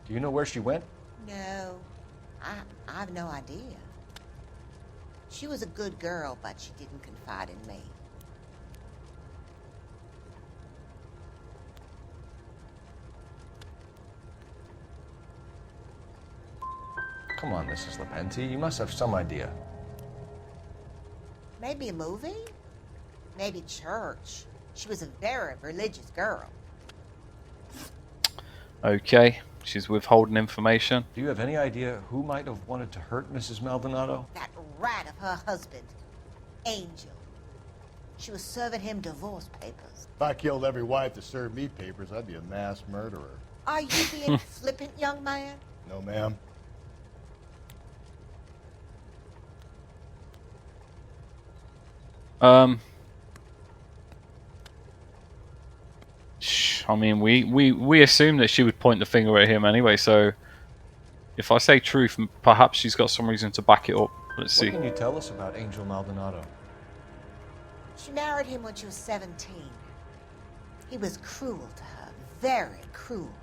Do you know where she went? No, I have no idea. She was a good girl, but she didn't confide in me. Come on, Mrs. Lepenti. You must have some idea. Maybe a movie? Maybe church. She was a very religious girl. Okay, she's withholding information. Do you have any idea who might have wanted to hurt Mrs. Maldonado? That rat of her husband, Angel. She was serving him divorce papers. If I killed every wife to serve me papers, I'd be a mass murderer. Are you being flippant, young man? No, ma'am. I mean, we assumed that she would point the finger at him anyway, so if I say truth, perhaps she's got some reason to back it up. Let's see. What can you tell us about Angel Maldonado? She married him when she was 17. He was cruel to her, very cruel.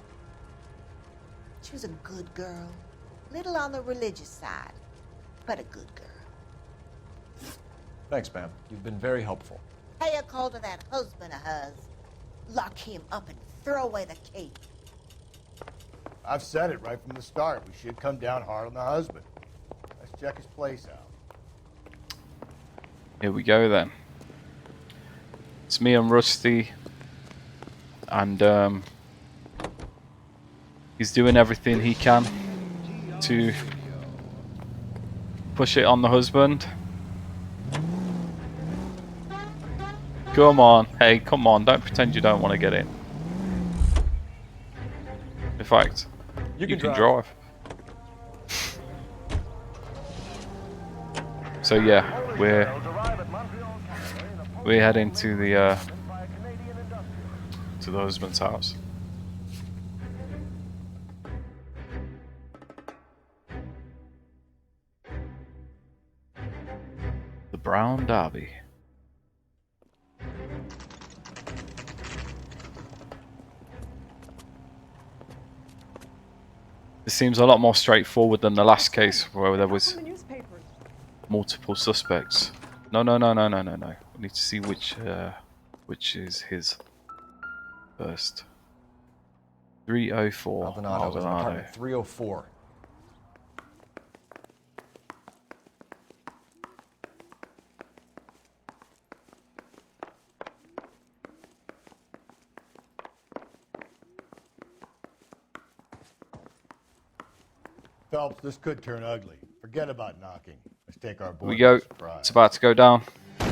She was a good girl, little on the religious side, but a good girl. Thanks, ma'am. You've been very helpful. Pay a call to that husband of hers. Lock him up and throw away the key. I've said it right from the start. We should come down hard on the husband. Let's check his place out. Here we go then. It's me and Rusty, and he's doing everything he can to push it on the husband. Come on, hey, come on, don't pretend you don't want to get in. In fact, you can drive. So yeah, we're heading to the husband's house. The Brown Derby. This seems a lot more straightforward than the last case where there was multiple suspects. No. We need to see which is his first. 304. Maldonado. Apartment 304. Phelps, this could turn ugly. Forget about knocking. Let's take our boy. Here we go. It's about to go down. Hey,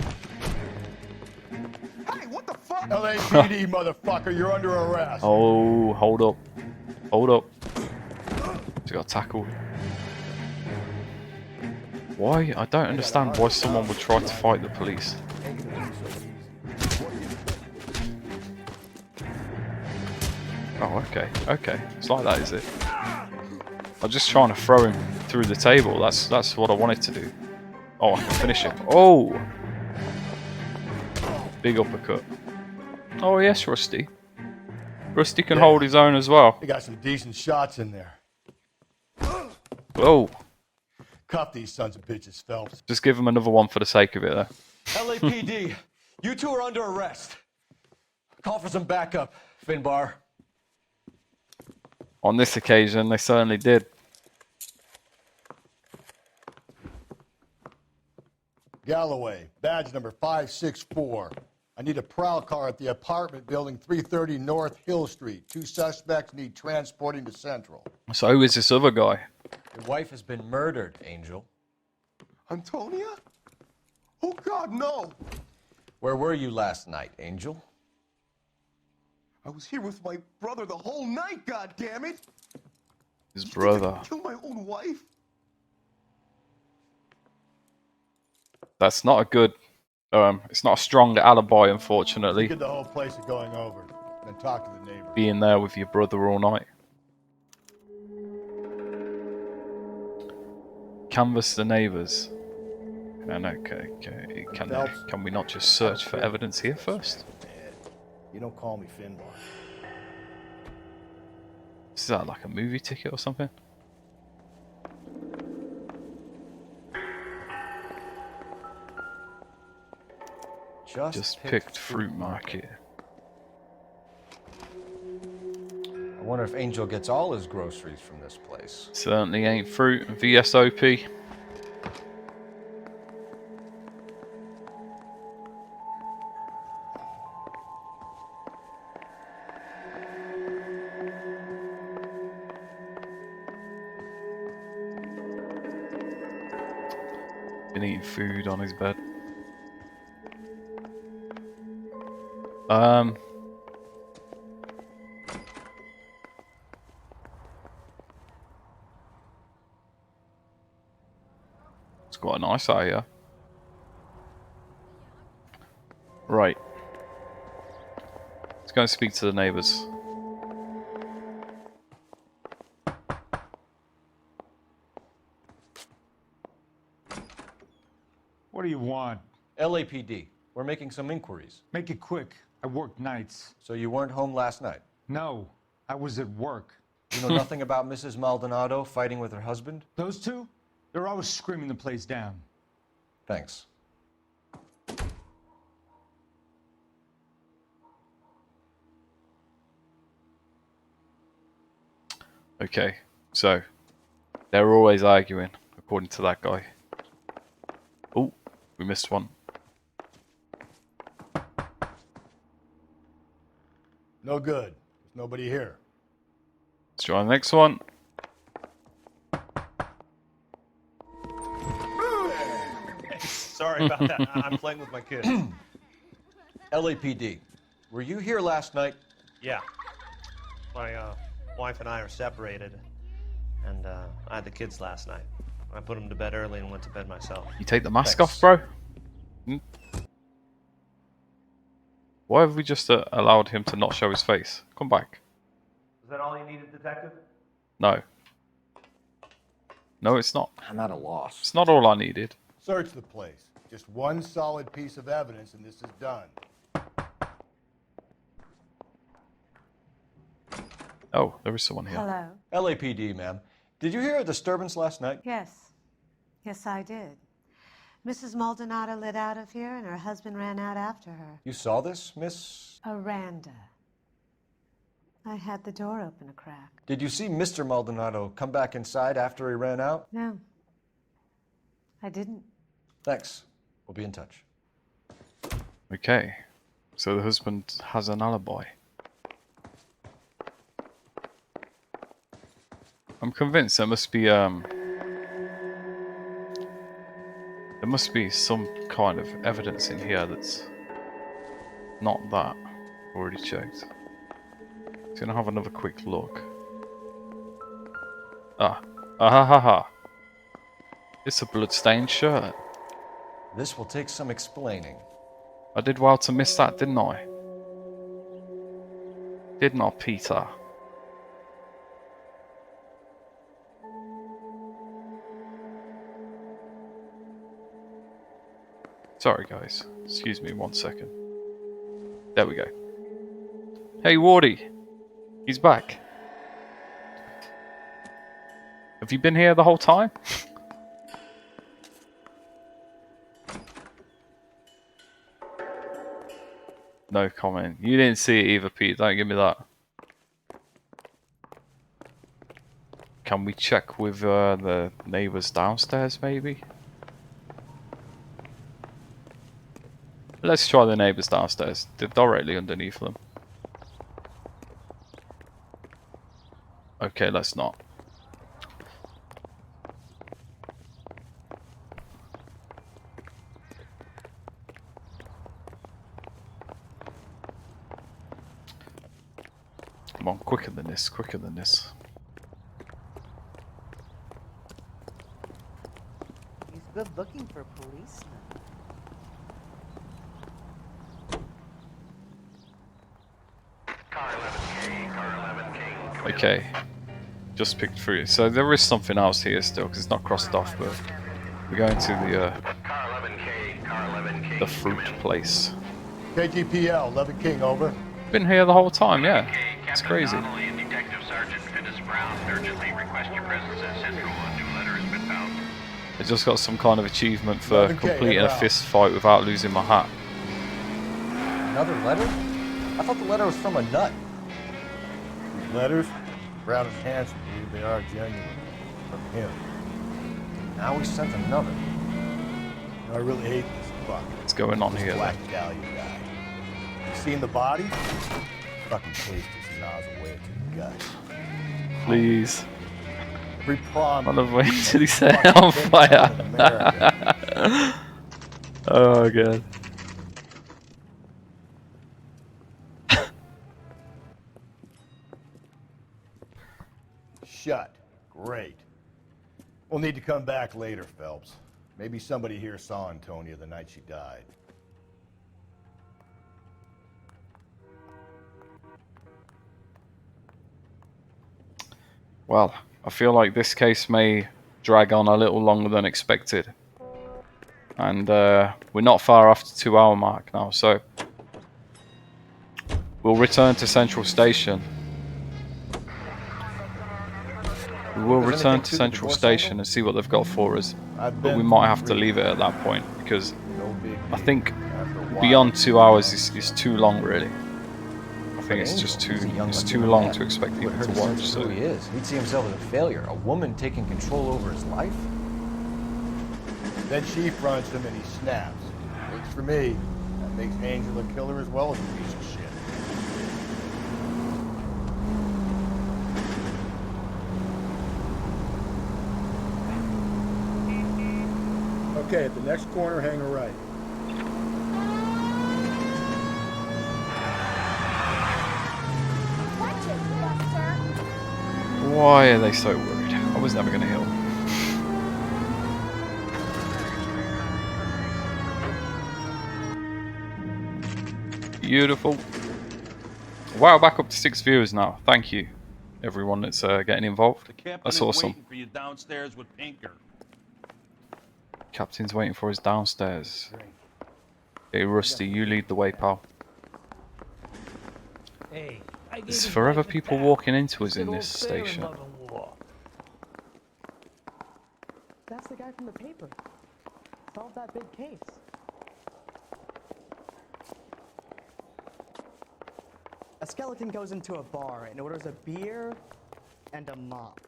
what the fuck? LAPD, motherfucker, you're under arrest. Oh, hold up. Hold up. Just got tackled. Why? I don't understand why someone would try to fight the police. Oh, okay. Okay. It's like that, is it? I'm just trying to throw him through the table. That's what I wanted to do. Oh, I can finish him. Oh! Big uppercut. Oh, yes, Rusty. Rusty can hold his own as well. He got some decent shots in there. Oh. Cuff these sons of bitches, Phelps. Just give him another one for the sake of it, though. LAPD, you two are under arrest. Call for some backup, Finbar. On this occasion, they certainly did. Galloway, badge number 564. I need a prowl car at the apartment building 330 North Hill Street. 2 suspects need transporting to Central. So who is this other guy? Your wife has been murdered, Angel. Antonia? Oh, God, no! Where were you last night, Angel? I was here with my brother the whole night, goddammit! His brother. Kill my own wife? That's not a good... it's not a strong alibi, unfortunately. Get the whole place of going over, then talk to the neighbors. Being there with your brother all night. Canvass the neighbours. And okay. Can we not just search for evidence here first? You don't call me Finbar. Is that like a movie ticket or something? Just picked fruit market. I wonder if Angel gets all his groceries from this place. Certainly ain't fruit. VSOP. Been eating food on his bed. It's quite nice out here. Right. Let's go and speak to the neighbours. What do you want? LAPD. We're making some inquiries. Make it quick. I work nights. So you weren't home last night? No, I was at work. You know nothing about Mrs. Maldonado fighting with her husband? Those two? They're always screaming the place down. Thanks. Okay, so they're always arguing, according to that guy. Oh, we missed one. No good. There's nobody here. Let's try the next one. Sorry about that. I'm playing with my kids. LAPD. Were you here last night? Yeah. My wife and I are separated, and I had the kids last night. I put them to bed early and went to bed myself. You take the mask off, bro? Hmm? Why have we just allowed him to not show his face? Come back. Is that all you needed, Detective? No. No, it's not. I'm at a loss. It's not all I needed. Search the place. Just one solid piece of evidence and this is done. Oh, there is someone here. Hello. LAPD, ma'am. Did you hear a disturbance last night? Yes. Yes, I did. Mrs. Maldonado lit out of here and her husband ran out after her. You saw this, Miss? Aranda. I had the door open a crack. Did you see Mr. Maldonado come back inside after he ran out? No. I didn't. Thanks. We'll be in touch. Okay. So the husband has an alibi. I'm convinced there must be some kind of evidence in here that's not that. Already checked. Just gonna have another quick look. Ah ha ha ha. It's a bloodstained shirt. This will take some explaining. I did well to miss that, didn't I? Didn't I, Peter? Sorry guys, excuse me 1 second. There we go. Hey Wardy! He's back. Have you been here the whole time? No comment. You didn't see it either, Pete. Don't give me that. Can we check with the neighbours downstairs, maybe? Let's try the neighbours downstairs. They're directly underneath them. Okay, let's not. Come on, quicker than this, quicker than this. He's good looking for a policeman. Okay, just picked through. So there is something else here still, because it's not crossed off, but we're going to the fruit place. KGPL, 11 King, over. Been here the whole time, yeah. It's crazy. Detective Sergeant Phyllis Brown urgently request your presence at Central. A new letter has been found. I just got some kind of achievement for completing a fist fight without losing my hat. Another letter? I thought the letter was from a nut. Letters? Brown and Hanson believe they are genuine. From him. Now he sent another. You know, I really hate this fuck. What's going on here? Black Dahlia guy. You seen the body? Fucking taste his nozzle way to the gut. Please. Every prom. On the way to the set on fire. Oh god. Shut. Great. We'll need to come back later, Phelps. Maybe somebody here saw Antonia the night she died. Well, I feel like this case may drag on a little longer than expected. And we're not far off the 2-hour mark now, so we'll return to Central Station. We will return to Central Station and see what they've got for us. But we might have to leave it at that point because I think beyond 2 hours is too long, really. I think it's just too long to expect people to watch. So Who he is. He'd see himself as a failure. A woman taking control over his life. Then she fronts him and he snaps. Works for me. That makes Angel a killer as well as a piece of shit. Okay, at the next corner, hang a right. why are they so worried? I was never going to heal. Beautiful. Wow, back up to 6 viewers now. Thank you, everyone that's getting involved. That's awesome. For you downstairs with Pinker. Captain's waiting for us downstairs. Hey, Rusty, you lead the way, pal. Hey, There's forever people walking into us in this station. That's the guy from the paper. Solved that big case. A skeleton goes into a bar and orders a beer and a mop.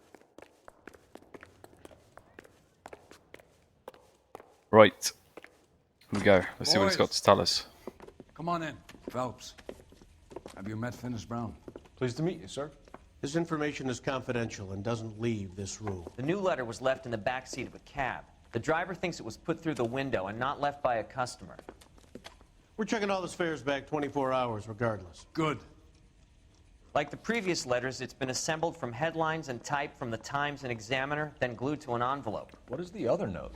Right. Here we go. Let's see what he's got to tell us. Come on in, Phelps. Have you met Finis Brown? Pleased to meet you, sir. This information is confidential and doesn't leave this room. The new letter was left in the back seat of a cab. The driver thinks it was put through the window and not left by a customer. We're checking all the fares back 24 hours regardless. Good. Like the previous letters, it's been assembled from headlines and type from the Times and Examiner, then glued to an envelope. What is the other note?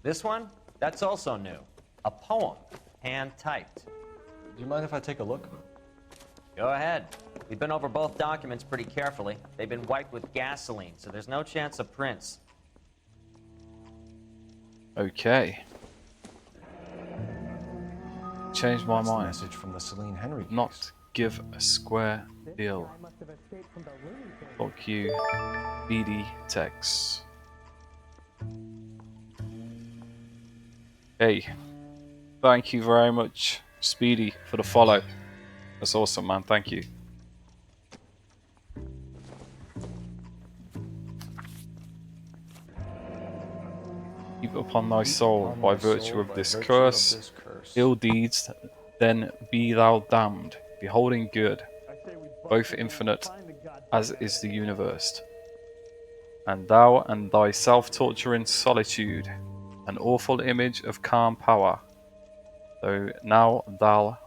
This one? That's also new. A poem, hand-typed. Do you mind if I take a look? Go ahead. We've been over both documents pretty carefully. They've been wiped with gasoline, so there's no chance of prints. Okay. Changed my That's the mind. message from the Celine Henry case. Not give a square deal. Fuck you. BD Tex. Hey. Thank you very much, Speedy, for the follow. That's awesome, man. Thank you. Keep upon thy soul by virtue of this curse. Ill deeds, then be thou damned. Beholding good, both infinite as is the universe. And thou and thy self-torturing solitude, an awful image of calm power. Though now thou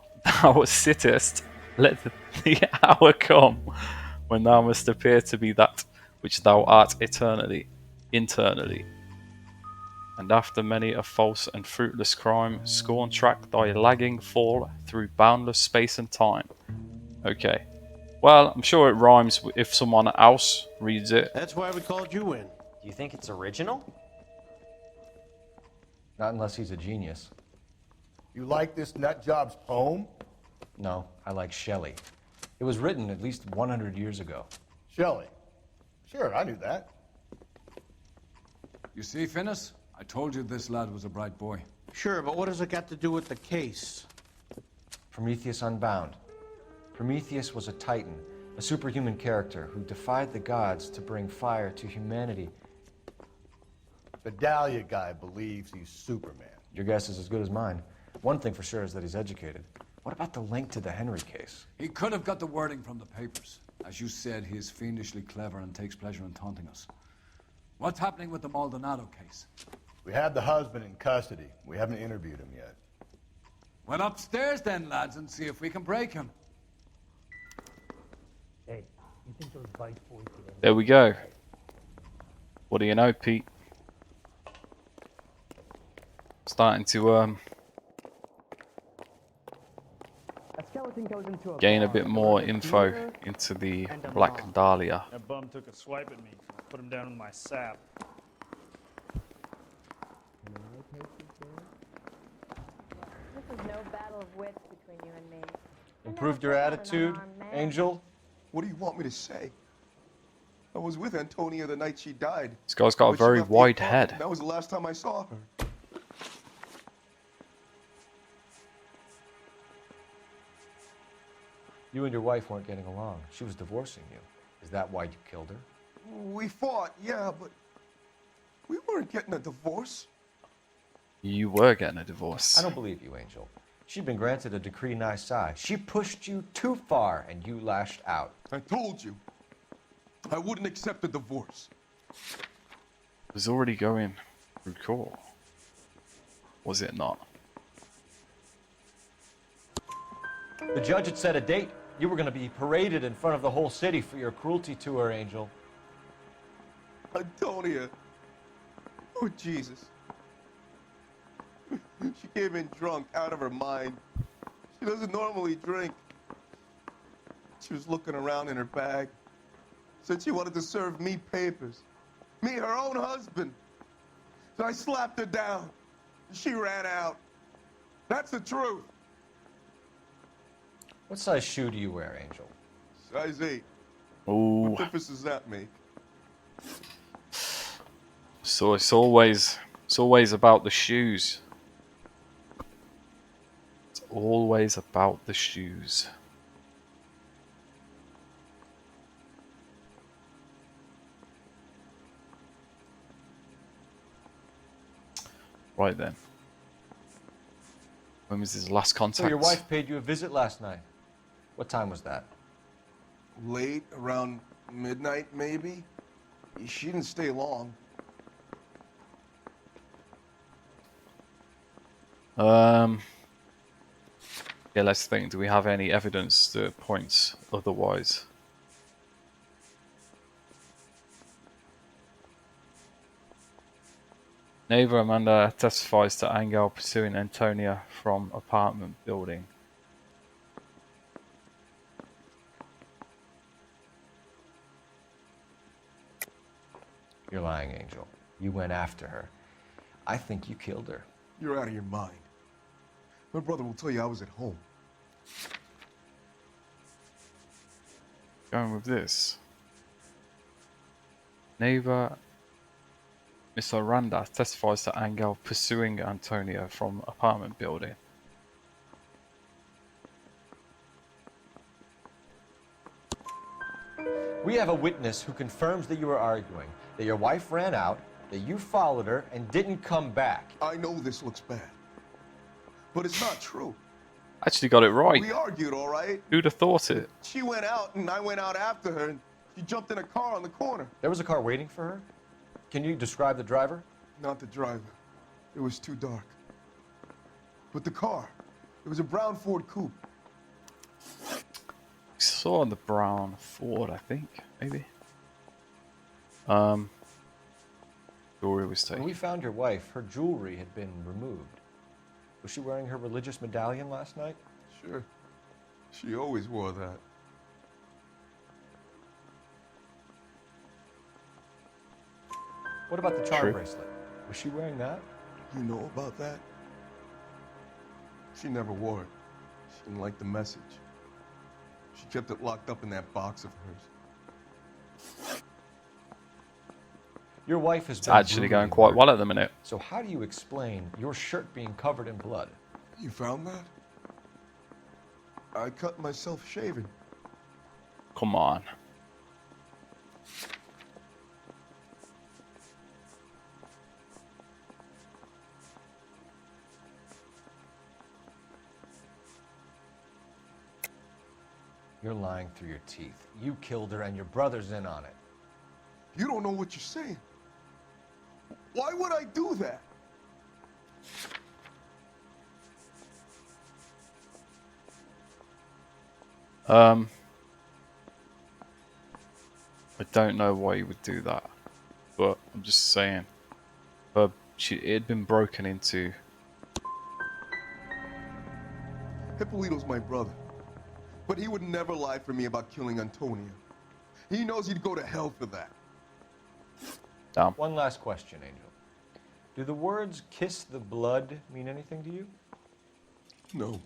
sittest, let the hour come when thou must appear to be that which thou art internally. And after many a false and fruitless crime, scorn track thy lagging fall through boundless space and time. Okay. Well, I'm sure it rhymes if someone else reads it. That's why we called you in. Do you think it's original? Not unless he's a genius. You like this nutjob's poem? No, I like Shelley. It was written at least 100 years ago. Shelley. Sure, I knew that. You see, Finis? I told you this lad was a bright boy. Sure, but what has it got to do with the case? Prometheus Unbound. Prometheus was a titan, A superhuman character who defied the gods to bring fire to humanity. The Dahlia guy believes he's Superman. Your guess is as good as mine. One thing for sure is that he's educated. What about the link to the Henry case? He could have got the wording from the papers. As you said, he is fiendishly clever and takes pleasure in taunting us. What's happening with the Maldonado case? We have the husband in custody. We haven't interviewed him yet. Well, upstairs then, lads, and see if we can break him. Hey, you think those Vice boys did There we go. What do you know, Pete? Starting to A skeleton goes into a gain a bar bit and more orders info beer into the and a Black mom. Dahlia. That bum took a swipe at me. Put him down in my sap. This is no battle of wits between you and me. Improved your attitude, Angel? What do you want me to say? I was with Antonia the night she died. This guy's got a But she very left the wide apartment, head. and that was the last time I saw her. You and your wife weren't getting along. She was divorcing you. Is that why you killed her? We fought, yeah, but we weren't getting a divorce. You were getting a divorce. I don't believe you, Angel. She'd been granted a decree nisi. She pushed you too far, and you lashed out. I told you. I wouldn't accept a divorce. It was already going through court. Was it not? The judge had set a date. You were going to be paraded in front of the whole city for your cruelty to her, Angel. Antonia. Oh, Jesus. She came in drunk, out of her mind. She doesn't normally drink. She was looking around in her bag. Said she wanted to serve me papers. Me, her own husband. So I slapped her down. She ran out. That's the truth. What size shoe do you wear, Angel? Size 8. Ooh. What difference does that make? So it's always about the shoes. It's always about the shoes. Right then. When was his last contact? So your wife paid you a visit last night. What time was that? Late, around midnight, maybe? She didn't stay long. Yeah, let's think. Do we have any evidence that points otherwise? Neighbor Amanda testifies to Angel pursuing Antonia from apartment building. You're lying, Angel. You went after her. I think you killed her. You're out of your mind. My brother will tell you I was at home. Going with this. Neighbor Miss Aranda testifies to Angel pursuing Antonia from apartment building. We have a witness who confirms that you were arguing, that your wife ran out, that you followed her and didn't come back. I know this looks bad, but it's not true. Actually got it right. We argued, all right? Who'd have thought it? She went out, and I went out after her, and she jumped in a car on the corner. There was a car waiting for her? Can you describe the driver? Not the driver. It was too dark. But the car, it was a brown Ford coupe. We saw the brown Ford, I think, maybe. Jewelry was taken. When we found your wife, her jewelry had been removed. Was she wearing her religious medallion last night? Sure. She always wore that. What about the charm True. bracelet? Was she wearing that? You know about that? She never wore it. She didn't like the message. She kept it locked up in that box of hers. Your wife has It's been actually brutally going quite murdered. well at the minute. So how do you explain your shirt being covered in blood? You found that? I cut myself shaving. Come on. You're lying through your teeth. You killed her and your brother's in on it. You don't know what you're saying. Why would I do that? I don't know why you would do that, but I'm just saying. But it had been broken into. Hippolito's my brother, but he would never lie for me about killing Antonia. He knows he'd go to hell for that. Damn. One last question, Angel. Do the words "kiss the blood" mean anything to you? No.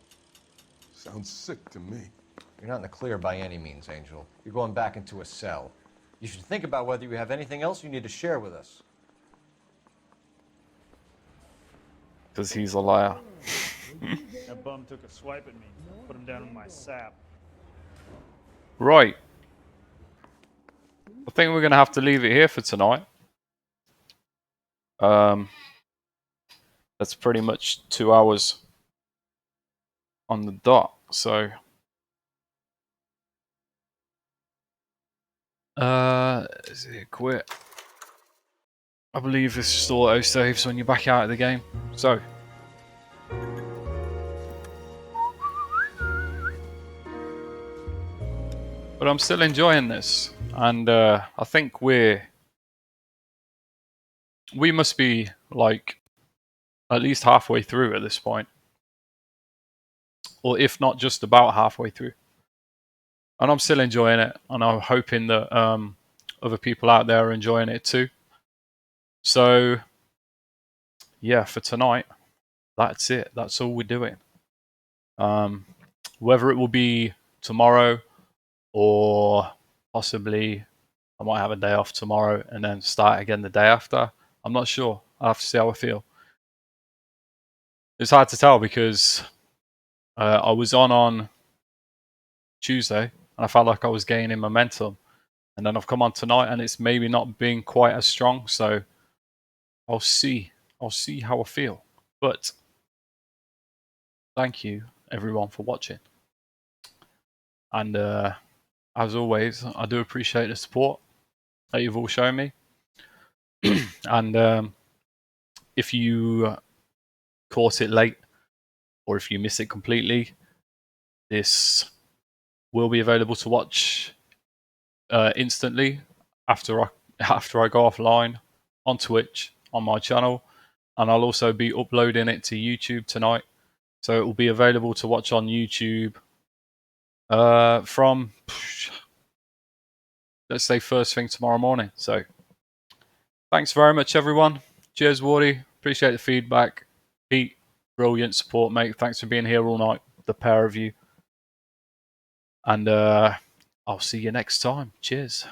Sounds sick to me. You're not in the clear by any means, Angel. You're going back into a cell. You should think about whether you have anything else you need to share with us. Because he's a liar. That bum took a swipe at me. Put him down in my sap. Right. I think we're going to have to leave it here for tonight. That's pretty much 2 hours on the dot. So, is it quit? I believe this just auto saves when you're back out of the game. So, but I'm still enjoying this, and I think we must be like at least halfway through at this point, or if not just about halfway through. And I'm still enjoying it, and I'm hoping that other people out there are enjoying it too. So, yeah, for tonight, that's it. That's all we're doing. Whether it will be tomorrow or possibly I might have a day off tomorrow and then start again the day after, I'm not sure. I'll have to see how I feel. It's hard to tell because I was on Tuesday and I felt like I was gaining momentum. And then I've come on tonight and it's maybe not being quite as strong. So I'll see. I'll see how I feel. But thank you, everyone, for watching. And as always, I do appreciate the support that you've all shown me. And if you caught it late or if you miss it completely, this will be available to watch instantly after I go offline on Twitch on my channel, and I'll also be uploading it to YouTube tonight, so it will be available to watch on YouTube from let's say first thing tomorrow morning. So thanks very much, everyone. Cheers, Wardy. Appreciate the feedback. Pete, brilliant support, mate. Thanks for being here all night, the pair of you. And I'll see you next time. Cheers.